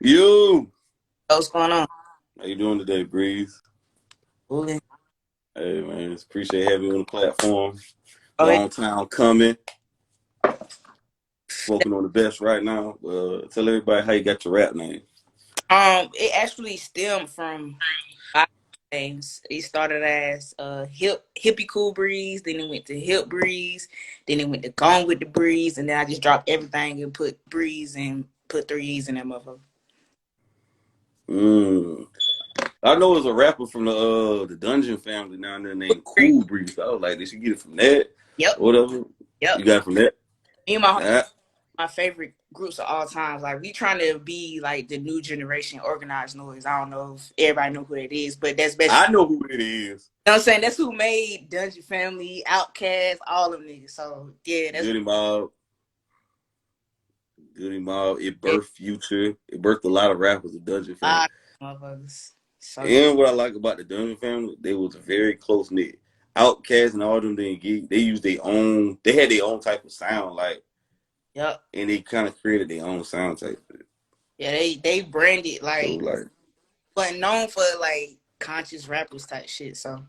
You, What's going on? how you doing today, Breeze? Cooling. Hey man, appreciate having you on the platform. Oh, yeah. Long time coming. Smoking on the best right now. Tell everybody how you got your rap name. It actually stemmed from five names. It started as hippie cool breeze, then it went to hip breeze, then it went to gone with the breeze, and then I just dropped everything and put breeze and put three E's in that motherfucker. Mm. I know it's a rapper from the Dungeon family down there named Cool Breeze. I was like, did she get it from that? Yep, Or whatever. yep. You got it from that? Me and Nah. my favorite groups of all times. Like we trying to be like the new generation organized noise. I don't know if everybody know who it is, but that's basically I know who it is. you know what I'm saying? That's who made Dungeon Family, Outkast, all of them niggas. So yeah, that's Goody Mob. Goody Mob. It a birthed Future. It birthed a lot of rappers, the Dungeon family. lot of motherfuckers. So yeah. And what I like about the Dungeon family, they was very close knit. Outkast and all them didn't get. They used their own. They had their own type of sound, like, Yep. and they kind of created their own sound type. Yeah, they branded So like like, but known for like conscious rappers type shit. So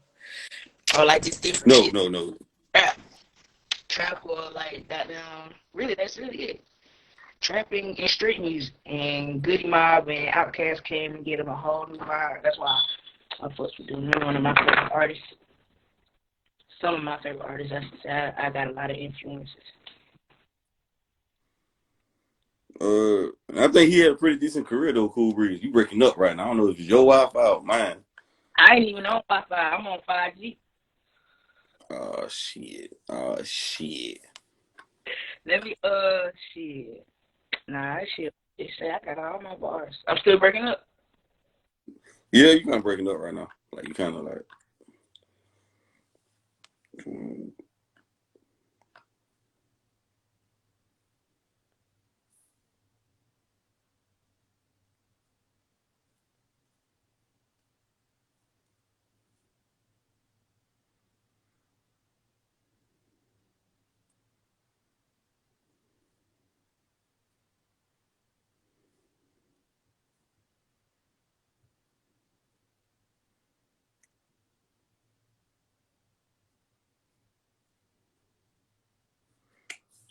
or like just different no, shit. no, no. Rap. Trap or like that really that's really it. Trapping and street music and Goody Mob and Outkast came and gave them a whole new vibe. That's why I'm supposed to do one of my favorite artists. Some of my favorite artists, I should say. I got a lot of influences. I think he had a pretty decent career though. Cool Breeze, you breaking up right now. I don't know if it's your Wi-Fi or mine. I ain't even on Wi-Fi. I'm on 5G. Oh shit. Oh shit. Let me shit. Nah, that shit. They say I got all my bars. I'm still breaking up. Yeah, you kind of breaking up right now. Like you kind of like. mm,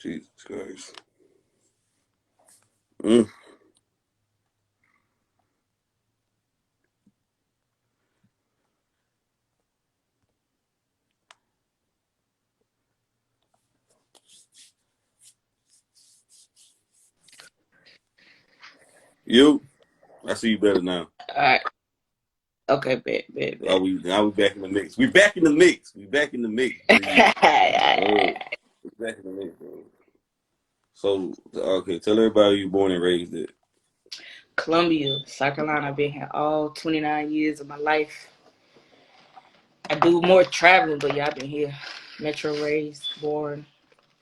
Jesus Christ. Mm. You. I see you better now. All right. Okay, bet. Now we back in the mix. We back in the mix. We back in the mix, Breeze. We back in the mix, bro. So okay, tell everybody you born and raised it. Columbia, South Carolina. I've been here all 29 years of my life. I do more traveling, but yeah, I've been here. Metro raised, born,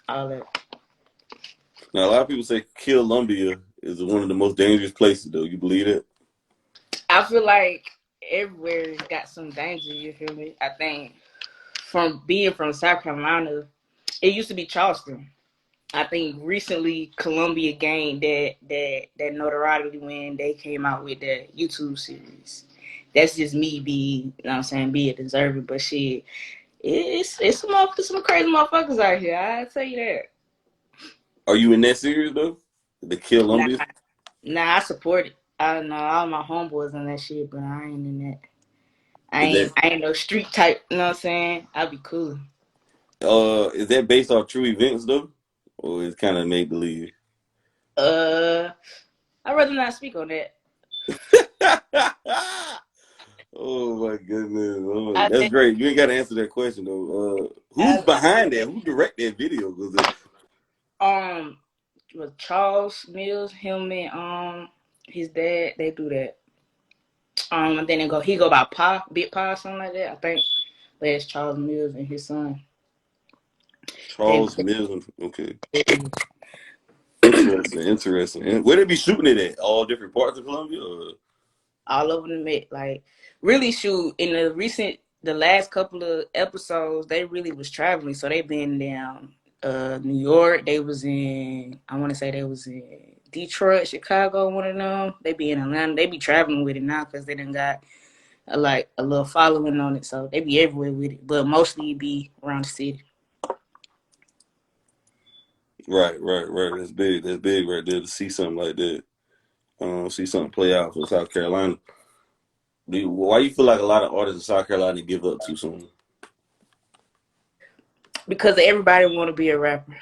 all that. Now a lot of people say Columbia is one of the most dangerous places though. You believe it? I feel like everywhere's got some danger, you feel me? I think from being from South Carolina, it used to be Charleston. I think recently Columbia gained that notoriety when they came out with the YouTube series. That's just me be you know what I'm saying, be a deserving, but shit, some crazy motherfuckers out here. I tell you that. Are you in that series though? The Nah, Columbia? nah, I support it. I know all my homeboys and that shit, but I ain't in that. Is that I ain't no street type, you know what I'm saying? I'll be cool. is that based off true events though? Or it's kinda make believe? Uh I'd rather not speak on that. That's great. You ain't got to answer that question though. Who's behind that? Who directed that video? Was it with Charles Mills, him and his dad, they do that. And then he go by Pa, Big Pa, something like that. I think that's Charles Mills and his son. Charles Mills? Okay. Interesting. And where they be shooting it at? All different parts of Columbia? Or? All over the Met. Like, really shoot, in the last couple of episodes, they really was traveling. So they been down New York. They was in, I want to say they was in Detroit, Chicago, one of them. They be in Atlanta. They be traveling with it now because they done got a little following on it. So they be everywhere with it. But mostly be around the city. Right. That's big right there to see something like that. See something play out for South Carolina. Why you feel like a lot of artists in South Carolina give up too soon? Because everybody want to be a rapper.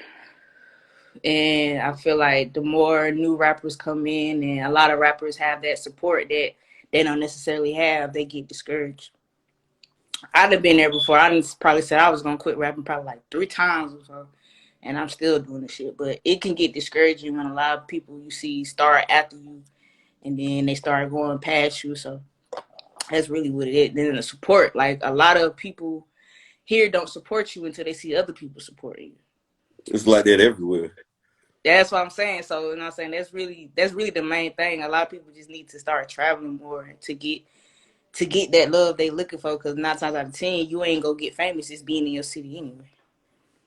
And I feel like the more new rappers come in, and a lot of rappers have that support that they don't necessarily have, they get discouraged. I'd have been there before. I probably said I was going to quit rapping probably like 3 times or so. And I'm still doing the shit. But it can get discouraging when a lot of people you see start after you, and then they start going past you. So that's really what it is. Then the support, like a lot of people here don't support you until they see other people supporting you. It's like that everywhere. That's what I'm saying. So, you know what I'm saying? That's really the main thing. A lot of people just need to start traveling more to get that love they looking for. Because 9 times out of 10, you ain't gonna get famous just being in your city anyway.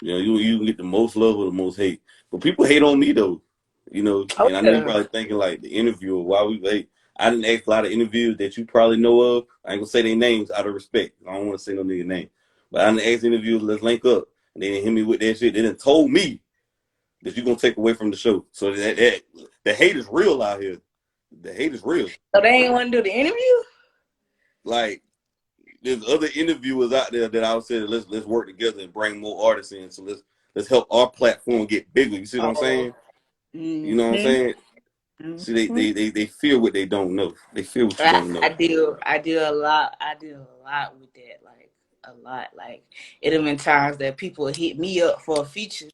Yeah, you can get the most love or the most hate. But people hate on me though. And I know you're probably thinking like the interviewer, why we hate. I didn't ask a lot of interviews that you probably know of. I ain't gonna say their names out of respect. I don't want to say no nigga name. But I didn't ask interviewers, let's link up. And they didn't hit me with that shit. They done told me that you're gonna take away from the show. So that the hate is real out here. The hate is real. So they ain't want to do the interview? Like, there's other interviewers out there that I would say let's work together and bring more artists in. So let's help our platform get bigger. You see what I'm saying? Mm-hmm. You know what I'm saying? Mm-hmm. See, they fear what they don't know. They fear what you don't know. I do a lot. I do a lot with that. Like a lot. Like it have been times that people hit me up for a feature.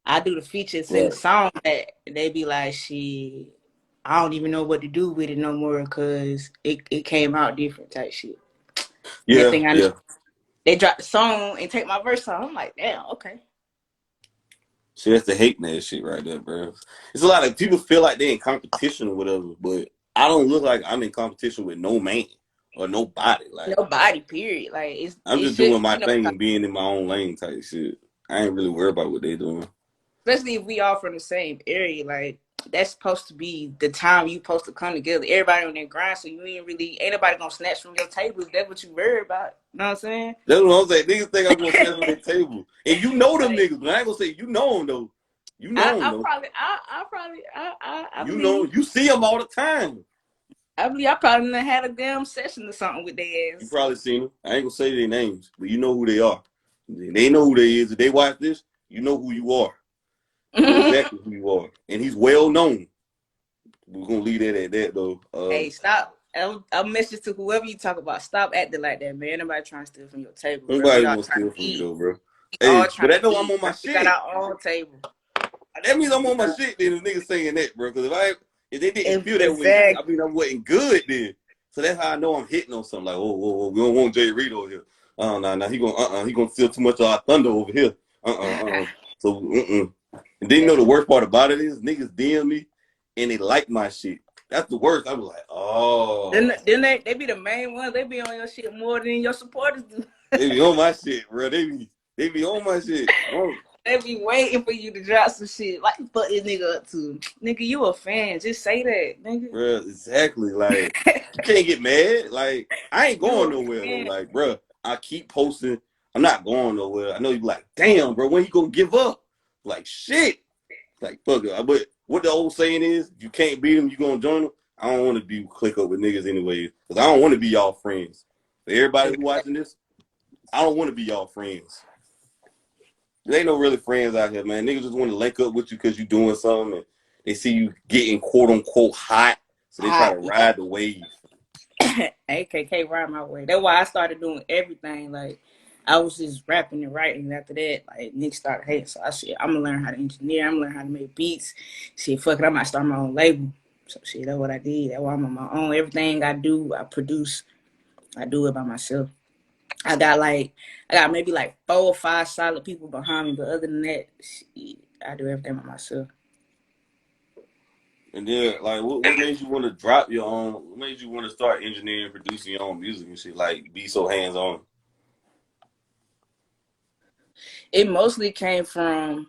I do the features in the song that they be like, shit, I don't even know what to do with it no more because it came out different type shit. Yeah. They drop the song and take my verse on. I'm like, damn, okay. See, that's the hating that shit right there, bro. It's a lot of people feel like they're in competition or whatever, but I don't look like I'm in competition with no man or nobody. Like nobody, period. Like I'm just doing my thing and being in my own lane type shit. I ain't really worried about what they doing. Especially if we all from the same area, like that's supposed to be the time you supposed to come together. Everybody on their grind, so you ain't nobody gonna snatch from your table if that's what you worry about. You know what I'm saying? That's what I'm saying. Niggas think I'm gonna snatch on their table. And you know them niggas, but I ain't gonna say you know them though. You know them though. I you know, you see them all the time. I believe I probably done had a damn session or something with their ass. You probably seen them. I ain't gonna say their names, but you know who they are. They know who they is. If they watch this, you know who you are. You know exactly who you are. And he's well known. We're gonna leave that at that though. Hey, stop. I'll message to whoever you talk about. Stop acting like that, man. Nobody trying to steal from your table. Nobody gonna steal from you though, bro. Hey, but I know I'm on my shit. We got our own table. That means I'm on my shit then. The niggas saying that, bro. Because if they didn't feel that way, I mean, I wasn't good then. So that's how I know I'm hitting on something. Like, whoa, we don't want Jay Reed over here. Nah, he gonna steal too much of our thunder over here. So, And then you know the worst part about it is niggas DM me and they like my shit. That's the worst. I was like, oh. Then they be the main ones. They be on your shit more than your supporters do. They be on my shit, bro. They be on my shit. They be waiting for you to drop some shit. Like, fuck this nigga up to. Nigga, you a fan. Just say that, nigga. Bro, exactly. Like, you can't get mad. Like, I ain't going nowhere, though. Like, bro, I keep posting. I'm not going nowhere. I know you be like, damn, bro, when you gonna give up? Like, shit. Like, fuck it. But what the old saying is, if you can't beat them, you gonna join them. I don't want to be click up with niggas anyway. Because I don't want to be y'all friends. For everybody who watching this, I don't want to be y'all friends. There ain't no really friends out here, man. Niggas just want to link up with you because you doing something and they see you getting quote unquote hot. So they try to ride the wave. AKK right my way. That's why I started doing everything. Like I was just rapping and writing. After that, like niggas started hating. So I said, I'm gonna learn how to engineer. I'm gonna learn how to make beats. Shit, fuck it, I might start my own label. So shit, that's what I did. That's why I'm on my own. Everything I do, I produce. I do it by myself. I got maybe like 4 or 5 solid people behind me, but other than that, shit, I do everything by myself. And then, like, what made you want to drop your own? What made you want to start engineering, producing your own music and shit? Like, be so hands on. It mostly came from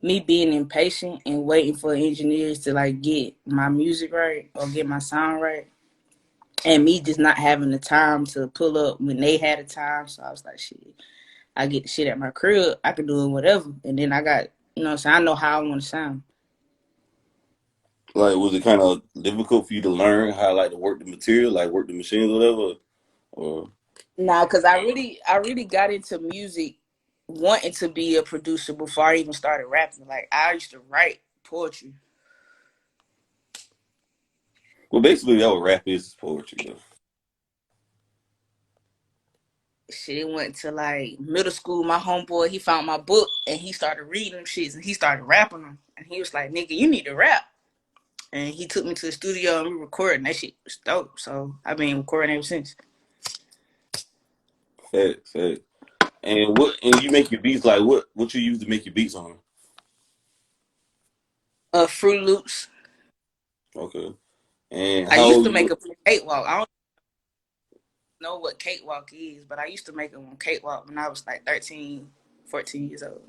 me being impatient and waiting for engineers to like get my music right or get my sound right, and me just not having the time to pull up when they had the time. So I was like, shit, I get the shit at my crib, I can do it whatever, and then I got, you know what I'm saying, I know how I want to sound. Like, was it kind of difficult for you to learn how, like, to work the material, like, work the machines, or whatever? Or, Nah, because I really got into music wanting to be a producer before I even started rapping. Like I used to write poetry. well, basically, that what rap is poetry, though. Shit, it went to like middle school. My homeboy, he found my book and he started reading them shits and he started rapping them. And he was like, "Nigga, you need to rap." And he took me to the studio and we recorded. And that shit was dope. So I've been recording ever since. Facts, facts. And you make your beats, like, what you use to make your beats on? Fruit Loops. Okay. And I how used old to you? make a cakewalk. I don't know what cakewalk is, but I used to make a cakewalk when I was like 13, 14 years old.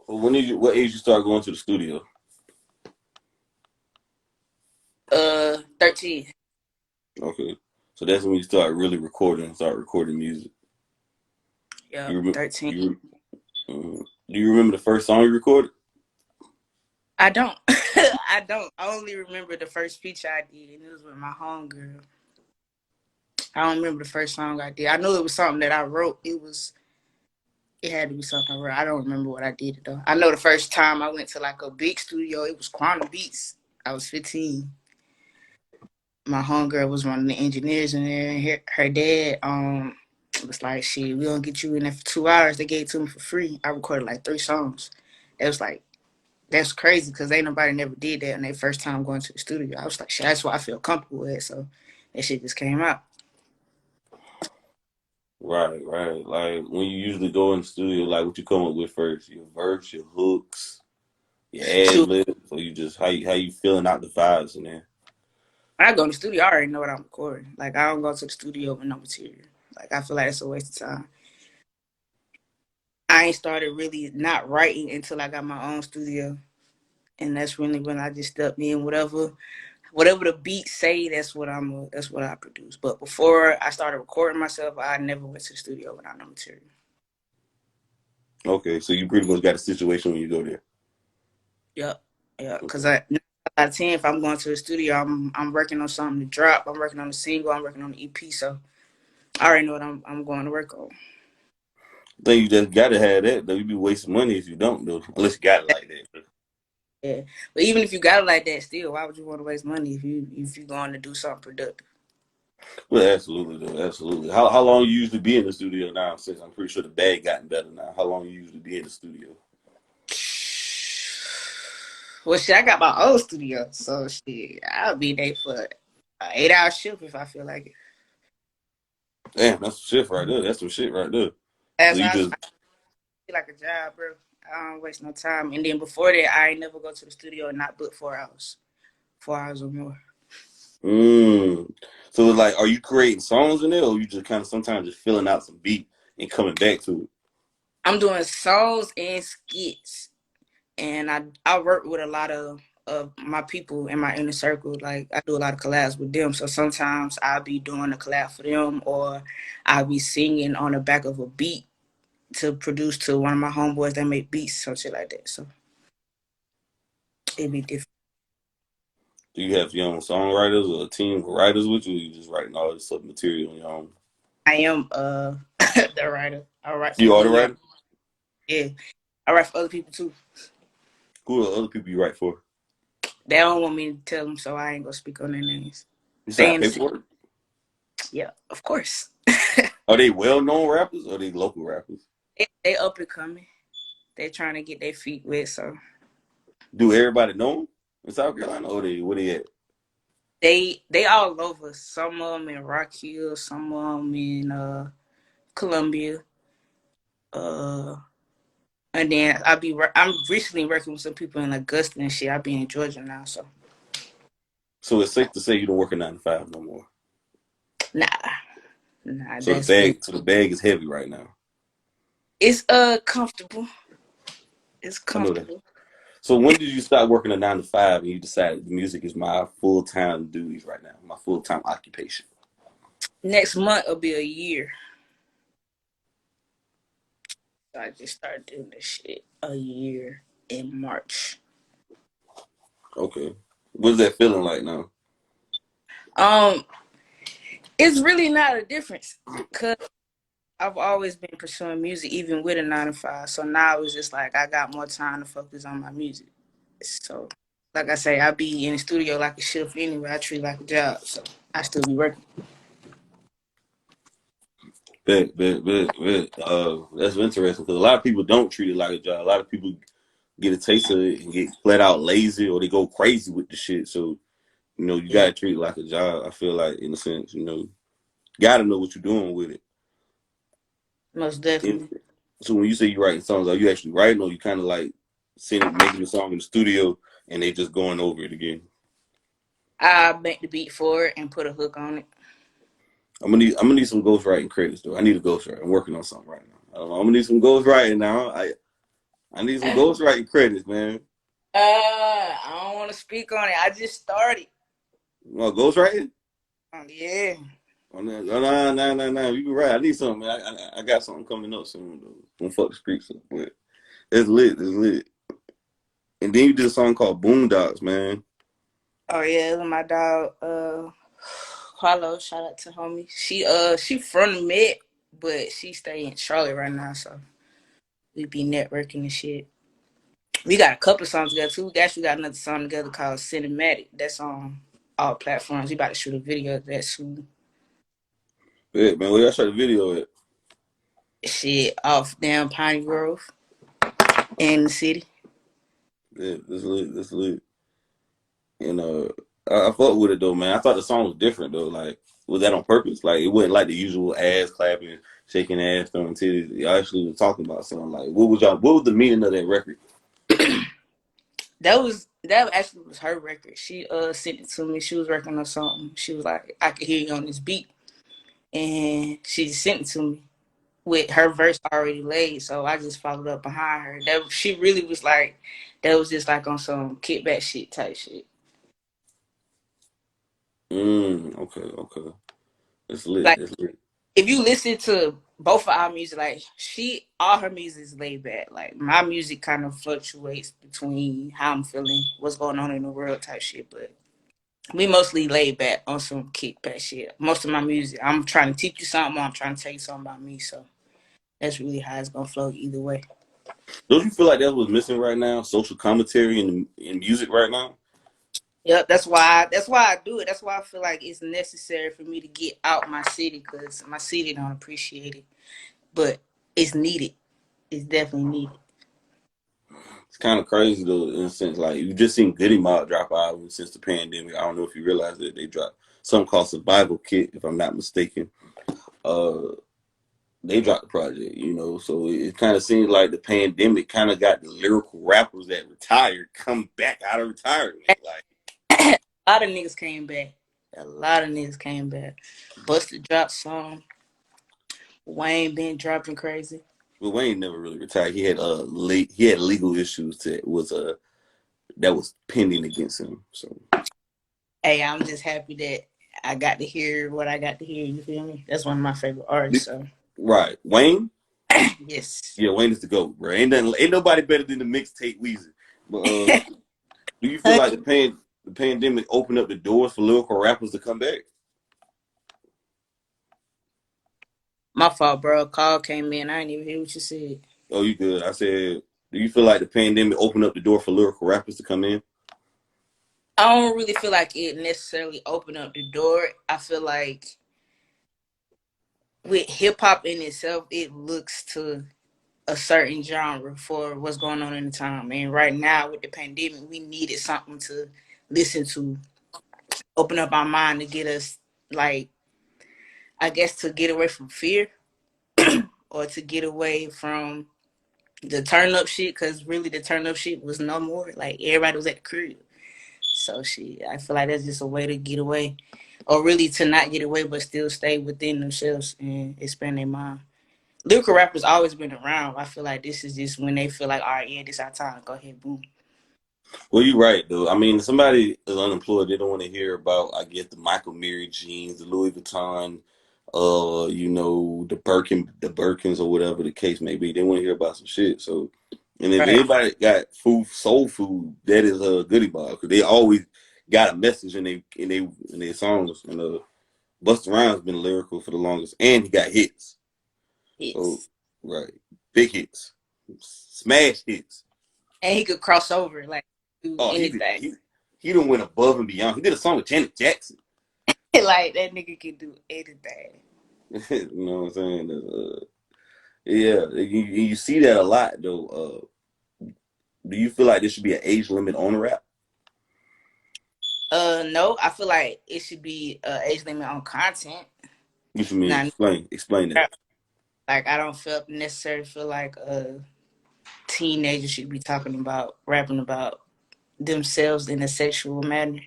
When did you? What age you start going to the studio? 13. Okay. So that's when you start really recording, start recording music. You Yep, remember? 13. You do you remember the first song you recorded? I don't. I don't. I only remember the first feature I did, and it was with my homegirl. I don't remember the first song I did. I know it was something that I wrote. It had to be something I wrote. I don't remember what I did though. I know the first time I went to like a big studio, it was Quantum Beats. I was 15. My homegirl was one of the engineers in there, and her dad was like, "Shit, we gonna get you in there for 2 hours." They gave it to me for free. I recorded like 3 songs. It was like that's crazy because ain't nobody never did that in their first time going to the studio. I was like, shit, that's what I feel comfortable with. So that shit just came out. Right, right. Like when you usually go in the studio, like what you come up with first, your verse, your hooks, your ad Shoot, libs, or you just how you feeling out the vibes in there. when I go in the studio, I already know what I'm recording. Like I don't go to the studio with no material. Like I feel like it's a waste of time. I ain't started really not writing until I got my own studio, and that's really when I just stepped in. Whatever the beats say, that's what I produce. But before I started recording myself, I never went to the studio without no material. Okay, so you pretty much got a situation when you go there. Yep. Yeah, because Okay. 9 out of 10, if I'm going to the studio, I'm working on something to drop. I'm working on a single. I'm working on the EP. So I already know what I'm going to work on. I think you just gotta have that though. You be wasting money if you don't though. Unless you got it like that. Yeah, but even if you got it like that, still, why would you want to waste money if you're going to do something productive? Well, absolutely though, absolutely. How long you usually be in the studio now? Since I'm pretty sure the bag gotten better now. How long you usually be in the studio? Well, shit, I got my own studio, so shit, I'll be there for an 8 hour shift if I feel like it. Damn, that's some shit right there. That's some shit right there. So As you I just feel like a job, bro. I don't waste no time. And then before that, I ain't never go to the studio and not book 4 hours, 4 hours or more. mm. So like, are you creating songs in there, or you just kind of sometimes just filling out some beat and coming back to it? I'm doing songs and skits, and I work with a lot of my people in my inner circle. Like I do a lot of collabs with them. So sometimes I'll be doing a collab for them, or I'll be singing on the back of a beat to produce to one of my homeboys that make beats, some shit like that. So it'd be different. Do you have your own songwriters or a team of writers with you? Or you just writing all this stuff material on your own? I am the writer. I write for You are the me. writer. Yeah, I write for other people too. Who are the other people you write for? They don't want me to tell them, so I ain't gonna speak on their names. You Stay signed in the city. paperwork? Yeah, of course. Are they well-known rappers or are they local rappers? They up and coming. They trying to get their feet wet, so Do everybody know them in South Carolina or they where they at? they all over. Some of them in Rock Hill, some of them in Columbia. Uh, and then I'm recently working with some people in Augusta and shit. I be in Georgia now, so So it's safe to say you don't work a 9 to 5 no more. nah, nah. So That's been the bag is heavy right now. it's comfortable. It's I know that. comfortable. So when did you start working a 9 to 5 and you decided the music is my full-time duties right now, my full-time occupation? Next month will be a year. So I just started doing this shit a year in March. Okay. What's that feeling like now? Um, it's really not a difference because I've always been pursuing music, even with a 9 to 5. So now it's just like I got more time to focus on my music. So, like I say, I be in the studio like a shift anyway. I treat it like a job, so I still be working. Bet. That's interesting because a lot of people don't treat it like a job. A lot of people get a taste of it and get flat out lazy or they go crazy with the shit. So, you Yeah, gotta treat it like a job. I feel like in a sense, you gotta know what you're doing with it. most And definitely. so when you say you're writing songs, are you actually writing or you kind of like making the song in the studio and they just going over it again? I make the beat for it and put a hook on it. I'm gonna need some ghostwriting credits though. I need a ghostwriter. I'm working on something right now. I'm gonna need some ghostwriting now. I need some ghostwriting credits, man. I don't want to speak on it. I just started. Well, ghostwriting? Yeah. Oh, no, no. You can write. I need something, man. I got something coming up soon though. Don't fuck the streets up, but it's lit. It's lit. And then you did a song called Boondocks, man. Oh yeah, my dog. Carlo, shout out to homie. She from the Met, but she stay in Charlotte right now, so we be networking and shit. We got a couple of songs together too. We actually got another song together called Cinematic. That's on all platforms. We about to shoot a video of that soon. Yeah, man. Where y'all shot the video at? Shit off down Piney Grove in the city. Yeah, this lit. This lit. And I fuck with it though, man. I thought the song was different though. Like, was that on purpose? Like, it wasn't like the usual ass clapping, shaking ass, throwing titties. Y'all actually was talking about something. Like, what was the meaning of that record? That actually was her record. She sent it to me. She was working on something. She was like, I could hear you on this beat. And she sent it to me with her verse already laid. So I just followed up behind her. That she really was like that was just like on some kickback shit type shit. Okay. It's lit. Like It's lit. if you listen to both of our music, like all her music is laid back. Like my music kind of fluctuates between how I'm feeling, what's going on in the world type shit. But we mostly laid back on some kickback shit. Most of my music, I'm trying to teach you something, or I'm trying to tell you something about me. So that's really how it's gonna flow either way. Don't you feel like that was missing right now? Social commentary in music right now? Yep, that's why I do it. That's why I feel like it's necessary for me to get out my city because my city don't appreciate it, but it's needed. It's definitely needed. It's kind of crazy though, in a sense. Like you just seen Goody Mob drop an album since the pandemic. I don't know if you realize that they dropped something called Survival Kit, if I'm not mistaken. Uh, they dropped the project, so it kind of seems like the pandemic kind of got the lyrical rappers that retired come back out of retirement. Like, A lot of niggas came back. A lot of niggas came back. Busted dropped some. Wayne been dropping crazy. well, Wayne never really retired. He had legal issues that was pending against him. So Hey, I'm just happy that I got to hear what I got to hear. You feel me? That's one of my favorite artists. So right, Wayne. yes. Yeah, Wayne is the GOAT, bro. Ain't nobody better than the mixtape Weezy. But do you feel like the pandemic opened up the doors for lyrical rappers to come back? My fault, bro. A call came in. I didn't even hear what you said. Oh, you good? I said, do you feel like the pandemic opened up the door for lyrical rappers to come in? I don't really feel like it necessarily opened up the door. I feel like with hip hop in itself, it looks to a certain genre for what's going on in the time. And right now with the pandemic, we needed something to listen to, open up our mind to get us like, I guess, to get away from fear or to get away from the turn up shit. Cause really the turn up shit was no more. Like everybody was at the crib. So shit, I feel like that's just a way to get away. Or really to not get away but still stay within themselves and expand their mind. Lyrical rappers always been around. I feel like this is just when they feel like, all right, yeah, this our time. Go ahead, boom. Well, you're right, though. I mean, somebody is unemployed. They don't want to hear about, I guess, the Michael Mary jeans, the Louis Vuitton, the Birkins or whatever the case may be. They want to hear about some shit. So, and if Right. anybody got soul food, that is a goodie bar because they always got a message in their songs. And Busta Rhymes been lyrical for the longest, and he got hits. So, Hits. right, big hits, smash hits. And he could cross over, like do Oh, he did. anything. He done went above and beyond. He did a song with Janet Jackson. Like that nigga can do anything. You know what I'm saying? Yeah, you see that a lot though. Do you feel like there should be an age limit on rap? No, I feel like it should be age limit on content. What you mean? Not Explain that. rap. Like I don't feel necessarily feel like a teenager should be talking about rapping about themselves in a sexual manner.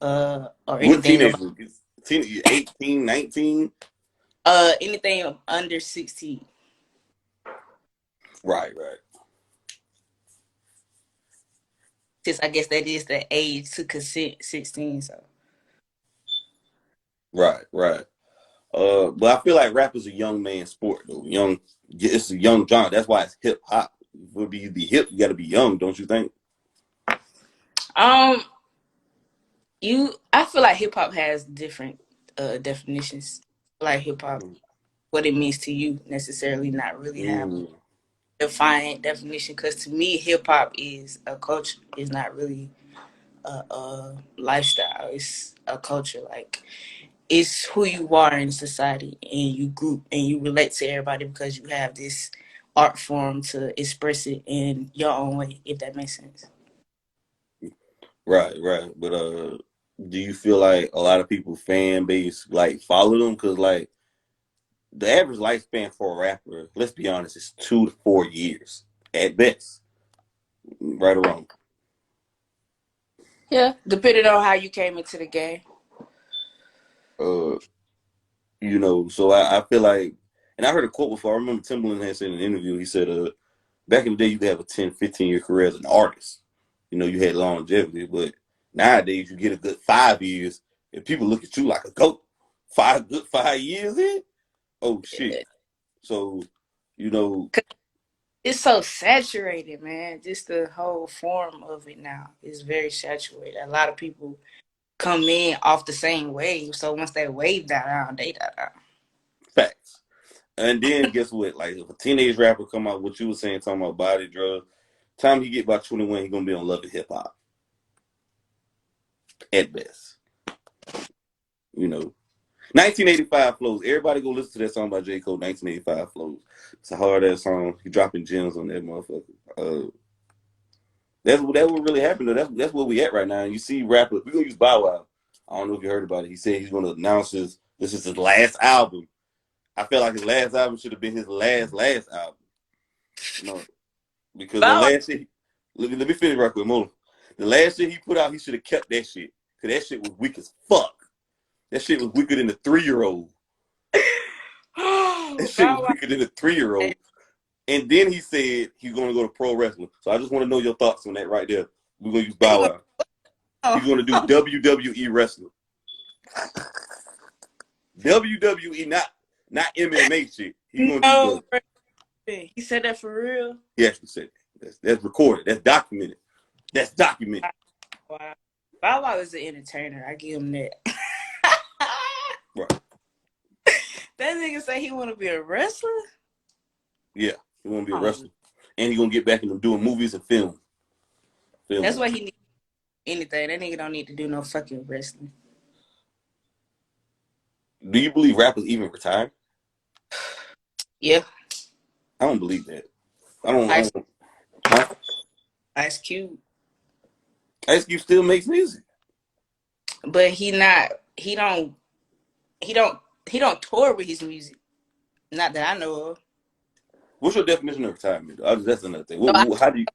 Or What anything about teenager? 18, 19? anything under 16. Right, right, Since I guess that is the age to consent, 16. So right. But I feel like rap is a young man sport though. It's a young genre. That's why it's hip hop. For you to be hip, you got to be young, don't you think? um I feel like hip hop has different definitions. Like hip hop, what it means to you necessarily not really have Mm, a defined definition. Because to me, hip hop is a culture. It's not really a lifestyle. It's a culture. Like it's who you are in society, and you group and you relate to everybody because you have this art form to express it in your own way. If that makes sense. right. But do you feel like a lot of people fan base like follow them? Cause like the average lifespan for a rapper, let's be honest, is 2 to 4 years at best. Right or wrong. Yeah, depending on how you came into the game. Uh, so I feel like, and I heard a quote before. I remember Timbaland had said in an interview. He said, back in the day, you could have a 10, 15 year career as an artist. You had longevity, but nowadays you get a good 5 years, and people look at you like a goat. 5 years in. Oh shit. So, you know, It's so saturated, man. Just the whole form of it now is very saturated. A lot of people come in off the same wave, so once that wave die down, they die down. facts. And then guess what? Like if a teenage rapper come out, what you were saying, talking about body drugs, time he get about 21, he gonna be on Love and Hip Hop at best. You know, 1985 flows. Everybody go listen to that song by J Cole. 1985 flows. It's a hard ass song. He dropping gems on that motherfucker. That's what really happened. Though. That's where we at right now. And you see rappers. We gonna use Bow Wow. I don't know if you heard about it. He said he's gonna announce this is his last album. I feel like his last album should have been his last album. No, because the Bow last shit, let me finish right quick, Mona. The last shit he put out, he should have kept that shit. Cause that shit was weak as fuck. That shit was weaker than a 3-year-old. That shit was Bow Wow. weaker than a 3-year-old. And then he said he's gonna go to pro wrestling. So I just want to know your thoughts on that right there. We're gonna use Bow Wow. He's gonna do WWE wrestling. WWE, not MMA shit. He's gonna do No, the. bro. He said that for real. He actually said that. That's recorded. That's documented. That's documented. Wow. Bow Wow is an entertainer. I give him that. Right. That nigga say he want to be a wrestler. Yeah. He wanna be a Oh, wrestler. And he's gonna get back into doing movies and film. that's Filming. what he needs. anything. That nigga don't need to do no fucking wrestling. Do you believe rappers even retire? Yeah, I don't believe that. I don't. I Ice don't huh? Ice Cube, Ice Cube still makes music. but he not. He don't. He don't tour with his music. Not that I know of. What's your definition of retirement? That's another thing. So, How do you?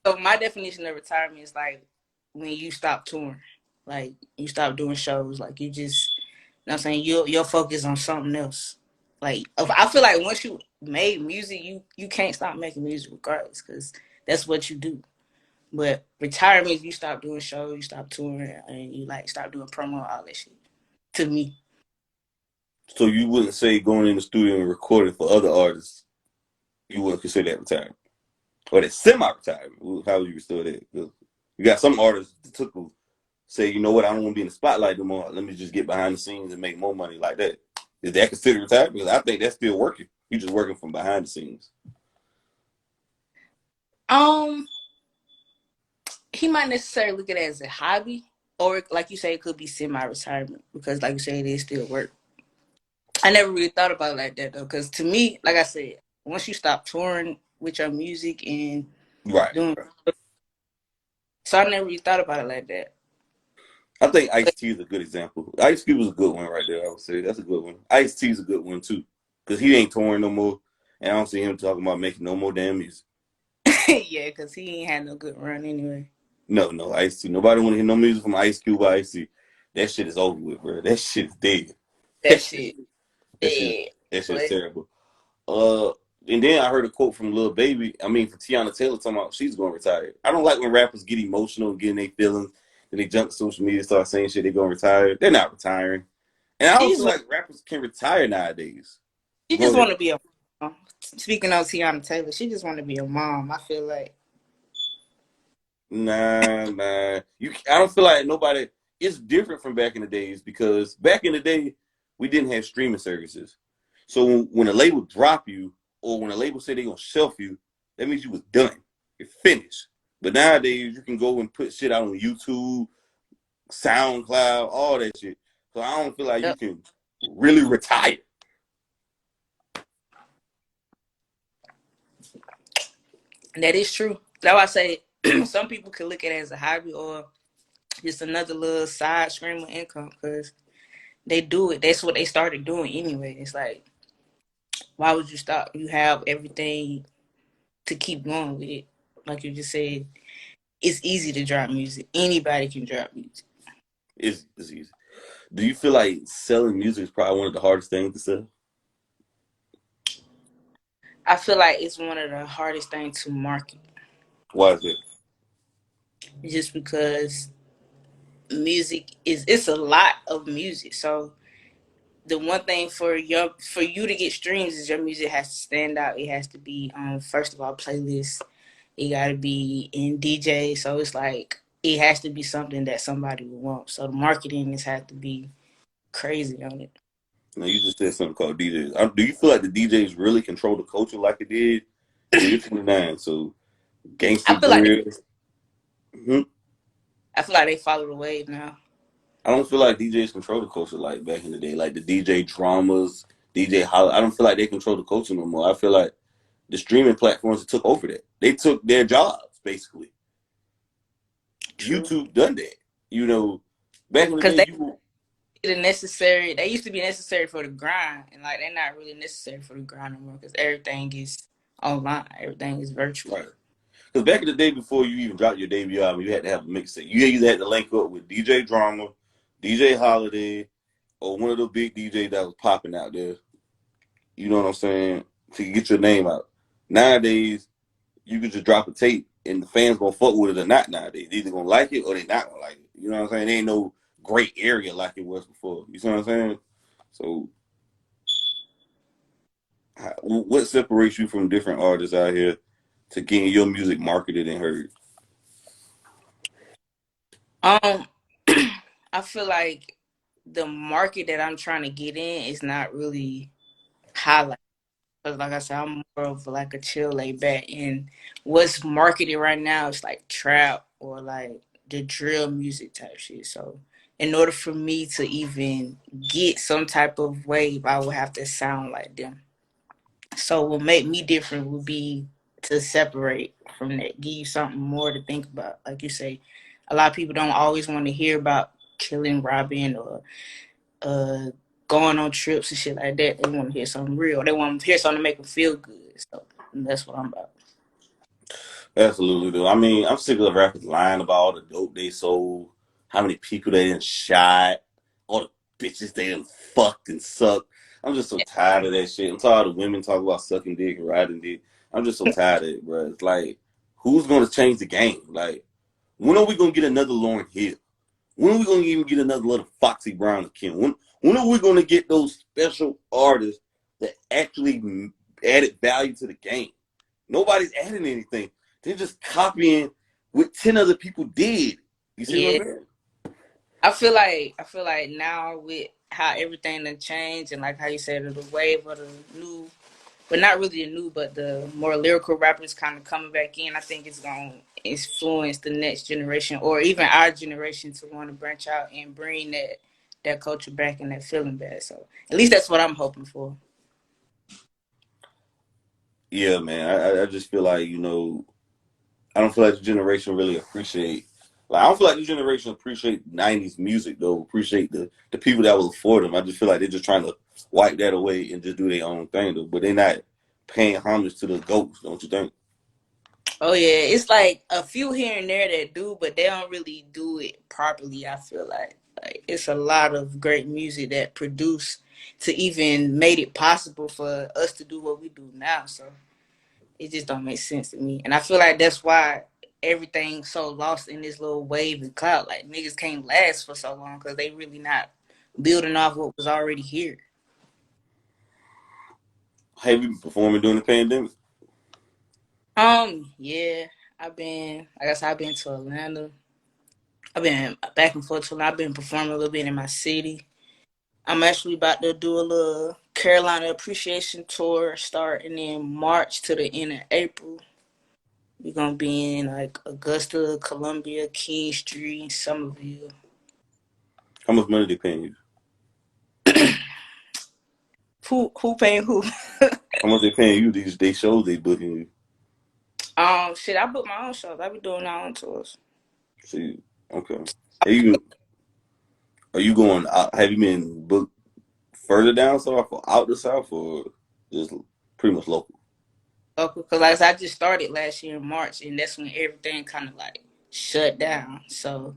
so my definition of retirement is like when you stop touring, like you stop doing shows, like you just, you know what I'm saying, you're focused on something else. Like I feel like once you made music, you can't stop making music regardless, because that's what you do. But retirement, you stop doing shows, you stop touring, and you like stop doing promo, all that shit. To me, So you wouldn't say going in the studio and recording for other artists. You wouldn't consider that retirement, or that semi-retirement. How would you restore that? You got some artists that took say, you know what, I don't want to be in the spotlight no more. Let me just get behind the scenes and make more money like that. Is that considered retirement? Because I think that's still working. You just working from behind the scenes. um, he might necessarily look at it as a hobby, or like you say, it could be semi-retirement because, like you say, it is still work. I never really thought about it like that though, because to me, like I said, once you stop touring with your music and Right. doing, Right. so I never really thought about it like that. I think Ice But T is a good example. Ice Cube was a good one right there. I would say that's a good one. Ice T is a good one too, because he ain't touring no more, and I don't see him talking about making no more damn music. yeah, because he ain't had no good run anyway. No, no, Ice T. Nobody want to hear no music from Ice Cube or Ice T. That shit is over with, bro. That shit is dead. That That shit, shit, that shit, yeah. that shit is But terrible. Uh, and then I heard a quote from Lil Baby. I mean, from Tiana Taylor talking about she's going to retire. I don't like when rappers get emotional and getting their feelings. Then they jump to social media, start saying shit. They going to retire. They're not retiring. And I she don't just feel like rappers can retire nowadays. she Go just ahead. want to be a mom. Speaking of Tiana Taylor, she just want to be a mom. I feel like Nah, nah. I don't feel like nobody. It's different from back in the days because back in the day we didn't have streaming services. So when a label drop you or when a label say they gonna shelf you, that means you was done. You're finished. But nowadays you can go and put shit out on YouTube, SoundCloud, all that shit. So I don't feel like you yep, can really retire. that is true. That's why I say some people could look at it as a hobby or just another little side stream of income because they do it. That's what they started doing anyway. It's like, why would you stop? You have everything to keep going with it. Like you just said, it's easy to drop music. Anybody can drop music. It's easy. Do you feel like selling music is probably one of the hardest things to sell? I feel like it's one of the hardest things to market Why is it? just because music is it's a lot of music. So the one thing for you to get streams is your music has to stand out. It has to be on first of all playlists. It gotta be in DJ. So it's like it has to be something that somebody would want. So the marketing has had to be crazy on it. Now you just said something called DJs. Do you feel like the DJs really control the culture like it did? You know, you're 29, so I Gangsta feel like Grill. Hmm? I feel like they follow the wave now. I don't feel like DJs control the culture like back in the day, like the DJ dramas, DJ Holly. I don't feel like they control the culture no more. I feel like the streaming platforms took over that. They took their jobs basically. True, YouTube done that. You know, back in the because day, you the necessary. They used to be necessary for the grind, and like they're not really necessary for the grind anymore because everything is online. Everything is virtual. right. Because back in the day, before you even dropped your debut album, you had to have a mixtape. You either had to link up with DJ Drama, DJ Holiday, or one of the big DJs that was popping out there. You know what I'm saying? To get your name out. Nowadays, you can just drop a tape and the fans gonna fuck with it or not nowadays. They either gonna like it or they not gonna like it. You know what I'm saying? There ain't no great area like it was before. You see what I'm saying? So, what separates you from different artists out here to getting your music marketed and heard? Um, I feel like the market that I'm trying to get in is not really highlighted. Because like I said, I'm more of like a chill, laid back, and what's marketed right now is like trap or like the drill music type shit. So in order for me to even get some type of wave, I would have to sound like them. So what make me different would be to separate from that, give you something more to think about. Like you say, a lot of people don't always want to hear about killing, robbing, or uh going on trips and shit like that. They want to hear something real. They want to hear something to make them feel good. So that's what I'm about. Absolutely, though. I mean, I'm sick of rappers lying about all the dope they sold, how many people they done shot, all the bitches they done fucked and sucked. I'm just so tired of that shit. I'm tired of women talking about sucking dick and riding dick. I'm just so tired of it, bro. It's like, who's gonna change the game? Like, when are we gonna get another Lauryn Hill? When are we gonna even get another little Foxy Brown or Kim? When are we gonna get those special artists that actually added value to the game? Nobody's adding anything. They're just copying what 10 other people did. You see what Yeah, I'm saying? I feel like now with how everything done changed and like how you said the wave of the new, but not really the new, but the more lyrical rappers kind of coming back in. I think it's gonna influence the next generation or even our generation to want to branch out and bring that culture back and that feeling back. So at least that's what I'm hoping for. Yeah, man. I just feel like, I don't feel like the generation really appreciate. Like, I don't feel like the generation appreciate '90s music though. Appreciate the people that was for them. I just feel like they're just trying to wipe that away and just do their own thing though. But they're not paying homage to the goats, don't you think? Oh yeah, it's like a few here and there that do, but they don't really do it properly. I feel like it's a lot of great music that produced to even made it possible for us to do what we do now. So it just don't make sense to me, and I feel like that's why everything's so lost in this little wave and cloud. Like niggas can't last for so long because they really not building off what was already here. Have you been performing during the pandemic? Yeah, I've been to Atlanta. I've been back and forth to I've been performing a little bit in my city. I'm actually about to do a little Carolina appreciation tour starting in March to the end of April. We're gonna be in like Augusta, Columbia, King Street, Somerville. How much money they paying you? Who paying who? How much they paying you? These they shows they booking you. Shit, I book my own shows. I be doing my own tours. See, okay. Have you are you going out? Have you been booked further down south or out the south or just pretty much local? Local, cause like I just started last year in March, and that's when everything kind of like shut down. So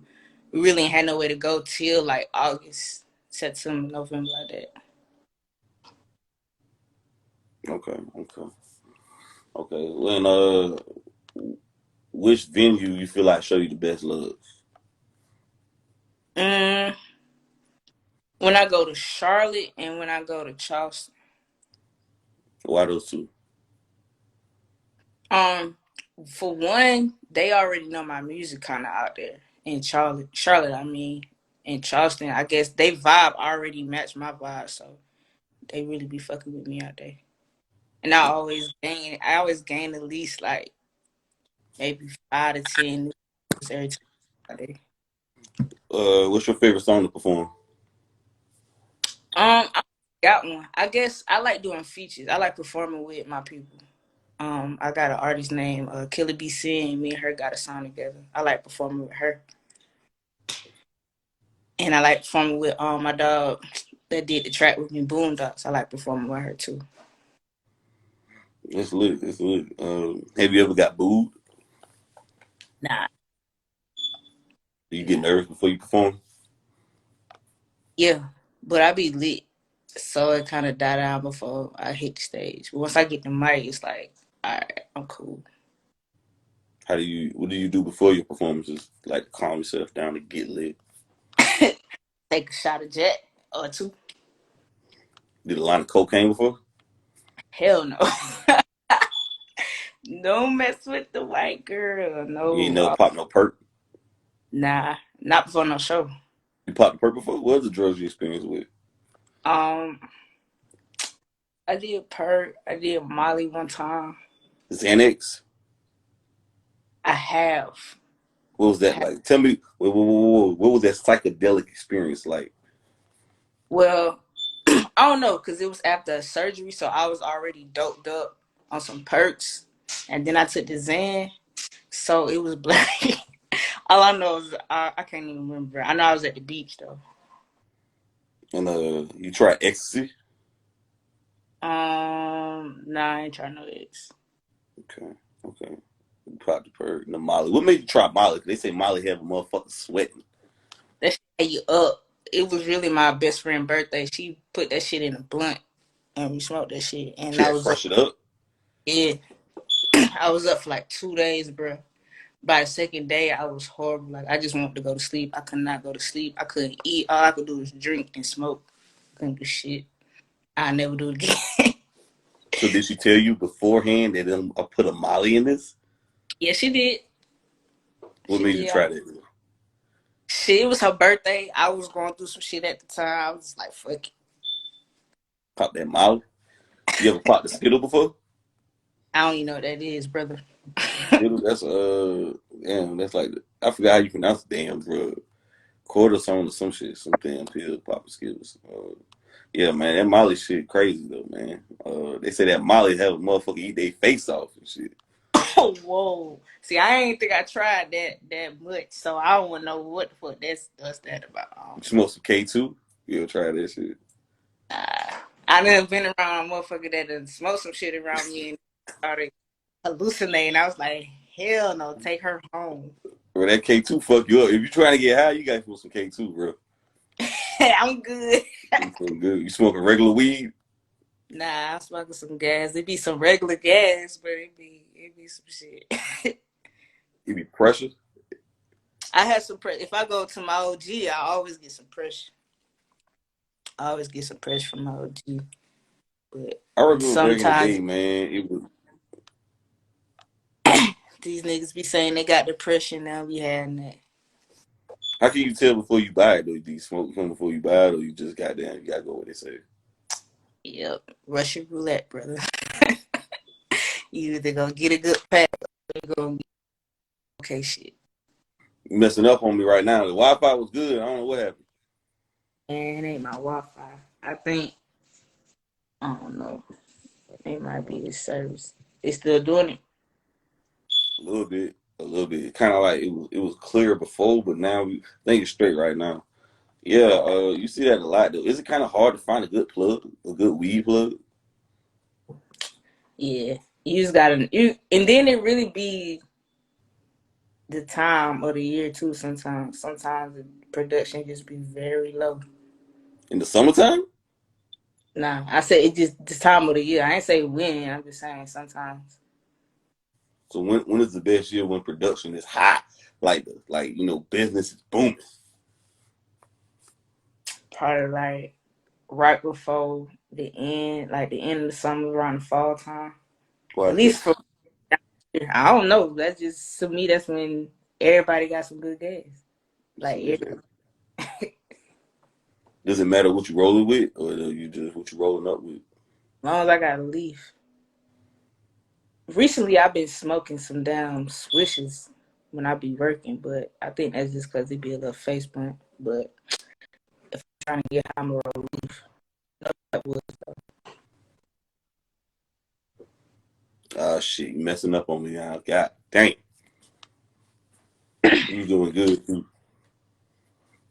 we really ain't had nowhere to go till like August, September, November, like that. Okay, okay, okay. When which venue you feel like show you the best love? Mm, when I go to Charlotte and when I go to Charleston. Why those two? Um, for one, they already know my music kind of out there in Charlotte. I mean, in Charleston, I guess they vibe already match my vibe, so they really be fucking with me out there. And I always gain at least like maybe 5 to 10 every time out there. What's your favorite song to perform? I got one. I guess I like doing features. I like performing with my people. I got an artist named Killer BC, and me and her got a song together. I like performing with her. And I like performing with my dog that did the track with me, Boondocks. I like performing with her too. It's lit. It's lit. Have you ever got booed? Nah, Do you get nah. nervous before you perform? Yeah, but I be lit. So it kind of die down before I hit the stage. But once I get the mic, it's like, all right, I'm cool. What do you do before your performances? Like to calm yourself down to get lit? Take a shot of Jet or two. Did a line of cocaine before? Hell no. Don't mess with the white girl. You ain't No. never popped no perk? Nah, not before no show. You popped the perk before? What other drugs you experienced with? Um, I did perk. I did Molly one time. Xanax? I have. What was that like? Tell me, what was that psychedelic experience like? Well, I don't know, cause it was after surgery, so I was already doped up on some perks, and then I took the Xan, so it was black. All I know is I can't even remember. I know I was at the beach though. And you try ecstasy? Nah, I ain't trying no X. Okay, okay. You popped the perk and the Molly. What made you try Molly? 'Cause they say Molly have a motherfucker sweating. That shit had you up. It was really my best friend's birthday. She put that shit in a blunt, and we smoked that shit. And Shit, I that was up. fresh it up. Yeah, I was up for like 2 days, bro. By the second day, I was horrible. Like I just wanted to go to sleep. I could not go to sleep. I couldn't eat. All I could do was drink and smoke. Couldn't do shit. I never do it again. So did she tell you beforehand that I put a Molly in this? Yeah, she did. What She made you did. try that? Shit, it was her birthday. I was going through some shit at the time. I was just like, fuck it. Pop that Molly? You ever popped the Skittle before? I don't even know what that is, brother. Skittle, that's damn, that's like I forgot how you pronounce the damn drug. Cortisone or some shit, some damn pill, popping Skittles. Yeah, man, that Molly shit crazy though, man. They say that Molly have a motherfucker eat their face off and shit. Oh, whoa. See, I ain't think I tried that much, so I don't know what the fuck that's that about. You smoke some K2? You ever try that shit? I done been around a motherfucker that done smoked some shit around me and started hallucinating. I was like, hell no, take her home. Bro, that K2 fuck you up. If you trying to get high, you gotta smoke some K2, bro. I'm good. It's so good. You smoking regular weed? Nah, I'm smoking some gas. It be some regular gas, but it be some shit. You be pressure? I had some pressure. If I go to my OG, I always get some pressure. I always get some pressure from my OG. But I remember back in the sometimes day, man, it was these niggas be saying they got depression now. We having that. how can you tell before you buy it though? Do you smoke something before you buy it or you just goddamn you gotta go what they say? Yep, Russian roulette, brother. You either gonna get a good pack or you gonna get okay shit. You messing up on me right now. The Wi-Fi was good. I don't know what happened. And it ain't my Wi-Fi. I think I don't know. It might be the service. They still doing it. A little bit. A little bit. Kind of like it was clear before, but now we think it's straight right now. Yeah, you see that a lot though. Is it kind of hard to find a good plug, a good weed plug? Yeah, you just gotta and then it really be the time of the year too. Sometimes the production just be very low. In the summertime? Nah, I said it just the time of the year. I ain't say when. I'm just saying sometimes. So when is the best year when production is hot? Like business is booming. Probably like right before the end, like the end of the summer, around the fall time. Why At is that? least for I don't know. That's just to me. That's when everybody got some good gas. Like So, as does it matter what you rolling with, or you just what you rolling up with? long as I got a leaf. Recently, I've been smoking some damn swishes when I be working, but I think that's just because it be a little face blunt. But if I'm trying to get high, I'm a roll leaf. That would Ah, shit, you messing up on me now. God dang, you doing good too.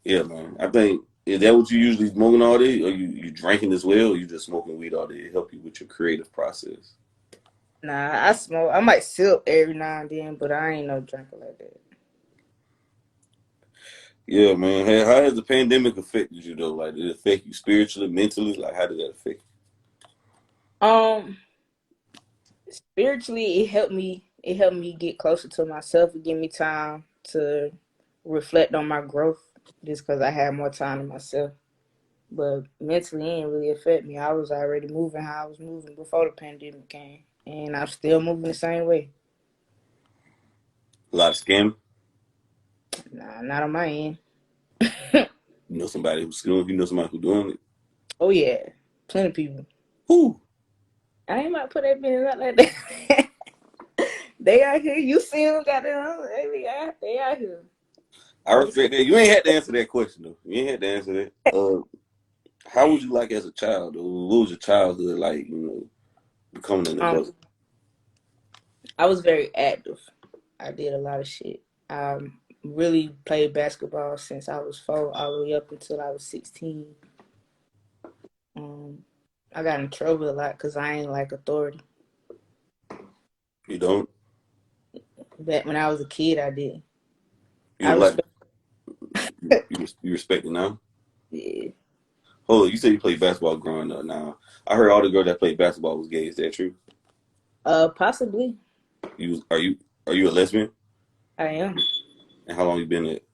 Yeah, man. I think is that what you usually smoking all day, or you drinking as well, or you just smoking weed all day to help you with your creative process? Nah, I smoke. I might sip every now and then, but I ain't no drinker like that. Yeah, man. Hey, how has the pandemic affected you though? Like, did it affect you spiritually, mentally? Like, how did that affect Um, Spiritually, it helped me. It helped me get closer to myself. It gave me time to reflect on my growth, just because I had more time to myself. But mentally, it didn't really affect me. I was already moving how I was moving before the pandemic came, and I'm still moving the same way. you? A lot of scamming. Nah, not on my end. You know somebody who's doing. You know somebody who's doing it. Oh yeah, plenty of people. Who? I ain't about to put that business out like that. They out here. You see them, goddamn. They out here. I respect that. You ain't had to answer that question though. You ain't had to answer that. How was you like as a child? Though? What was your childhood like? You know, becoming an Um, adult. I was very active. I did a lot of shit. Really played basketball since I was 4, all the way up until I was 16. Um, I got in trouble a lot because I ain't like authority. You don't. But when I was a kid, I did. You I don't like. respect. You respect it now. Yeah. Hold on, you said you played basketball growing up. Now I heard all the girls that played basketball was gay. Is that true? Possibly. Are you a lesbian? I am. And how long you been it?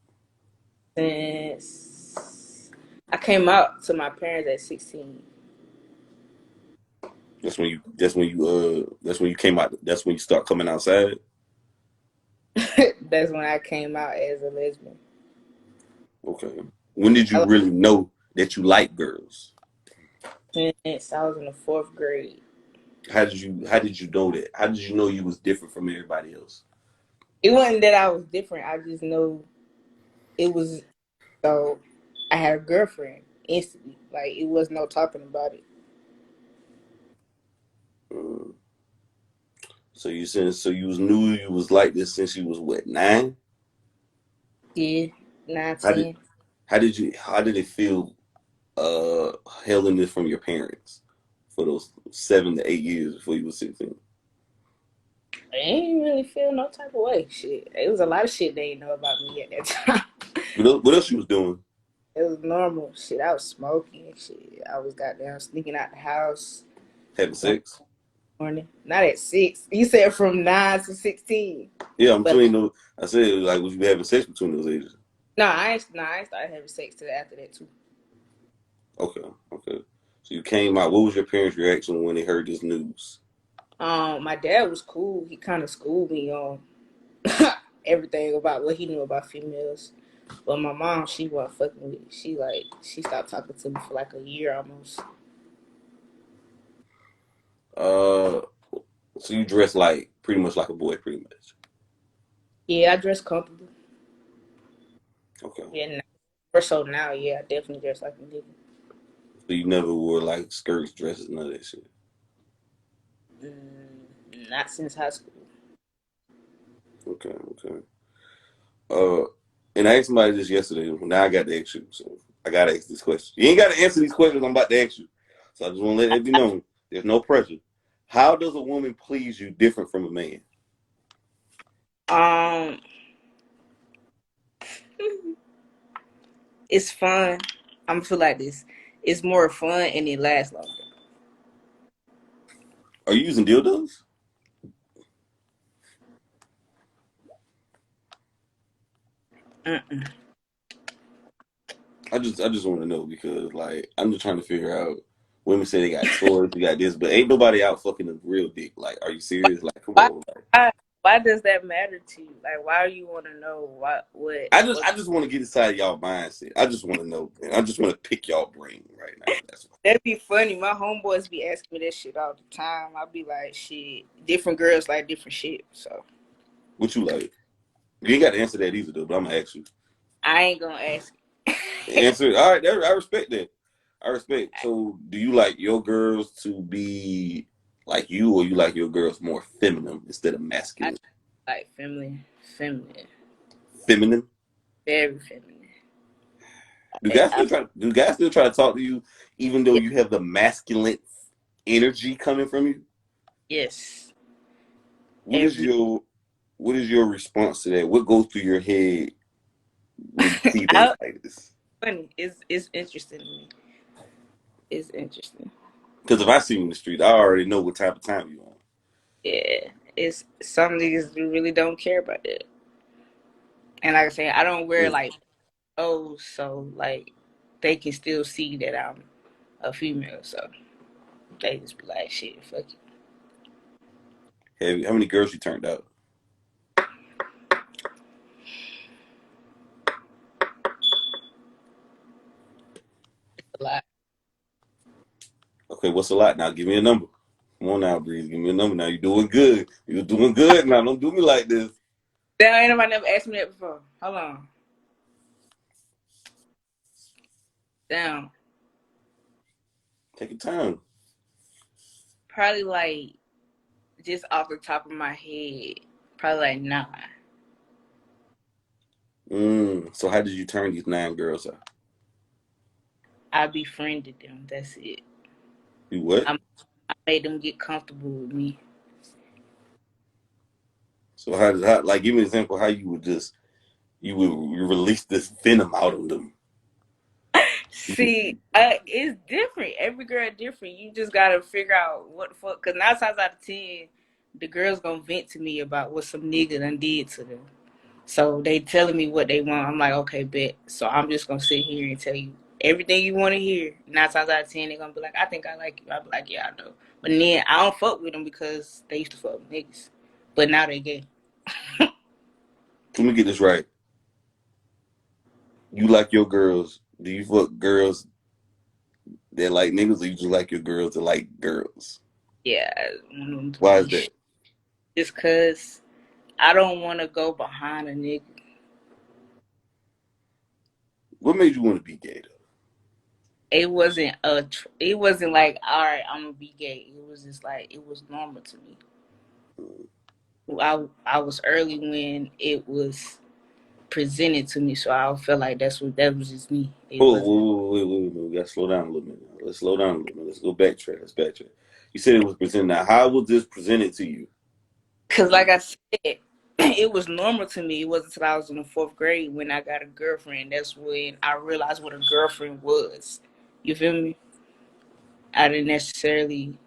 Since I came out to my parents at 16. That's when you came out. That's when you start coming outside. That's when I came out as a lesbian. Okay. When did I you was really know that you like girls? since I was in the 4th grade. How did you know that? How did you know you was different from everybody else? It wasn't that I was different. I just know it was. So I had a girlfriend instantly. Like it was no talking about it. Mm. So you was knew you was like this since you was what, 9? Yeah, nine, How did 10. how did it feel hailing this from your parents for those 7 to 8 years before you was 16? I ain't really feel no type of way. Shit, it was a lot of shit they didn't know about me at that time. What else you was doing? It was normal shit. I was smoking and shit. I was goddamn sneaking out the house. Having sex? Morning. Not at 6. You said from 9 to 16. Yeah, I'm But between those. I said like was you having sex between those ages? no, I ain't started having sex till after that too. Okay, okay. So you came out. What was your parents' reaction when they heard this news? My dad was cool. He kind of schooled me on everything about what he knew about females. But my mom, she wasn't fucking with it. She stopped talking to me for like a year almost. Uh, so you dress like pretty much like a boy, pretty much. Yeah, I dress comfortable. Okay. Yeah, more so now. Yeah, I definitely dress like a nigga. So you never wore like skirts, dresses, none of that shit. Not since high school. Okay, okay. Uh, and I asked somebody this yesterday. Now I got to ask you, so I gotta ask this question. You ain't got to answer these questions I'm about to ask you. So I just want to let it be known. There's no pressure. How does a woman please you different from a man? Um, it's fun. I'm feel like this. It's more fun and it lasts longer. Are you using dildos? Mm-mm. I just want to know because like I'm just trying to figure out. Women say they got toys, they got this, but ain't nobody out fucking a real dick. Like, are you serious? Like, come Why, on. Like, why does that matter to you? Like, why do you want to know I just want to get inside y'all mindset. I just want to know. Man. I just want to pick y'all brain right now. That's That'd be funny. My homeboys be asking me that shit all the time. I be like, shit, different girls like different shit. So what you like. You ain't got to answer that either, though. But I'm gonna ask you. I ain't gonna ask. Answer it. All right. I respect that. I respect. So, do you like your girls to be like you, or you like your girls more feminine instead of I masculine? like feminine, Feminine. very feminine. Do I, guys I, still try? Do guys still try to talk to you, even though yeah, you have the masculine energy coming from you? yes, What is every. your What is your response to that? What goes through your head when you see things I, like this? funny. It's interesting to me. It's interesting. Because if I see you in the street, I already know what type of time you on. Yeah, it's some niggas who really don't care about that. And like I say, I don't wear Mm. like clothes, so like they can still see that I'm a female. So they just be like, shit, fuck it. How many girls you turned out? A lot. Okay, what's a lot? Now give me a number. Come on now, Breeze. Give me a number now. You're doing good. You're doing good now. Don't do me like this. Damn, ain't nobody never asked me that before. Hold on. Damn. Take your time. Probably like just off the top of my head, probably like 9. So how did you turn these 9 girls out? I befriended them. That's it. You what? I made them get comfortable with me. So how like give me an example how you would release this venom out of them. See, it's different. Every girl different. You just gotta figure out what the fuck. Cause 9 times out of 10, the girls gonna vent to me about what some nigga done did to them. So they telling me what they want. I'm like, okay, bet. So I'm just gonna sit here and tell you everything you want to hear. 9 times out of 10, they're gonna be like, I think I like you. I'll be like, yeah, I know. But then I don't fuck with them because they used to fuck with niggas, but now they gay. Let me get this right. You like your girls. Do you fuck girls that like niggas or you just like your girls that like girls? Yeah, I want them to Why is be that? just cause I don't want to go behind a nigga. What made you want to be gay though? It wasn't like, all right, I'm gonna be gay. It was just like it was normal to me. I was early when it was presented to me, so I felt like that was just me. It Oh, wasn't wait. We gotta slow down a little bit. Let's slow down a little bit. Let's go backtrack. Let's backtrack. You said it was presented. Now, how was this presented to you? because, like I said, it was normal to me. It wasn't until I was in the 4th grade when I got a girlfriend. That's when I realized what a girlfriend was. You feel me? I didn't necessarily,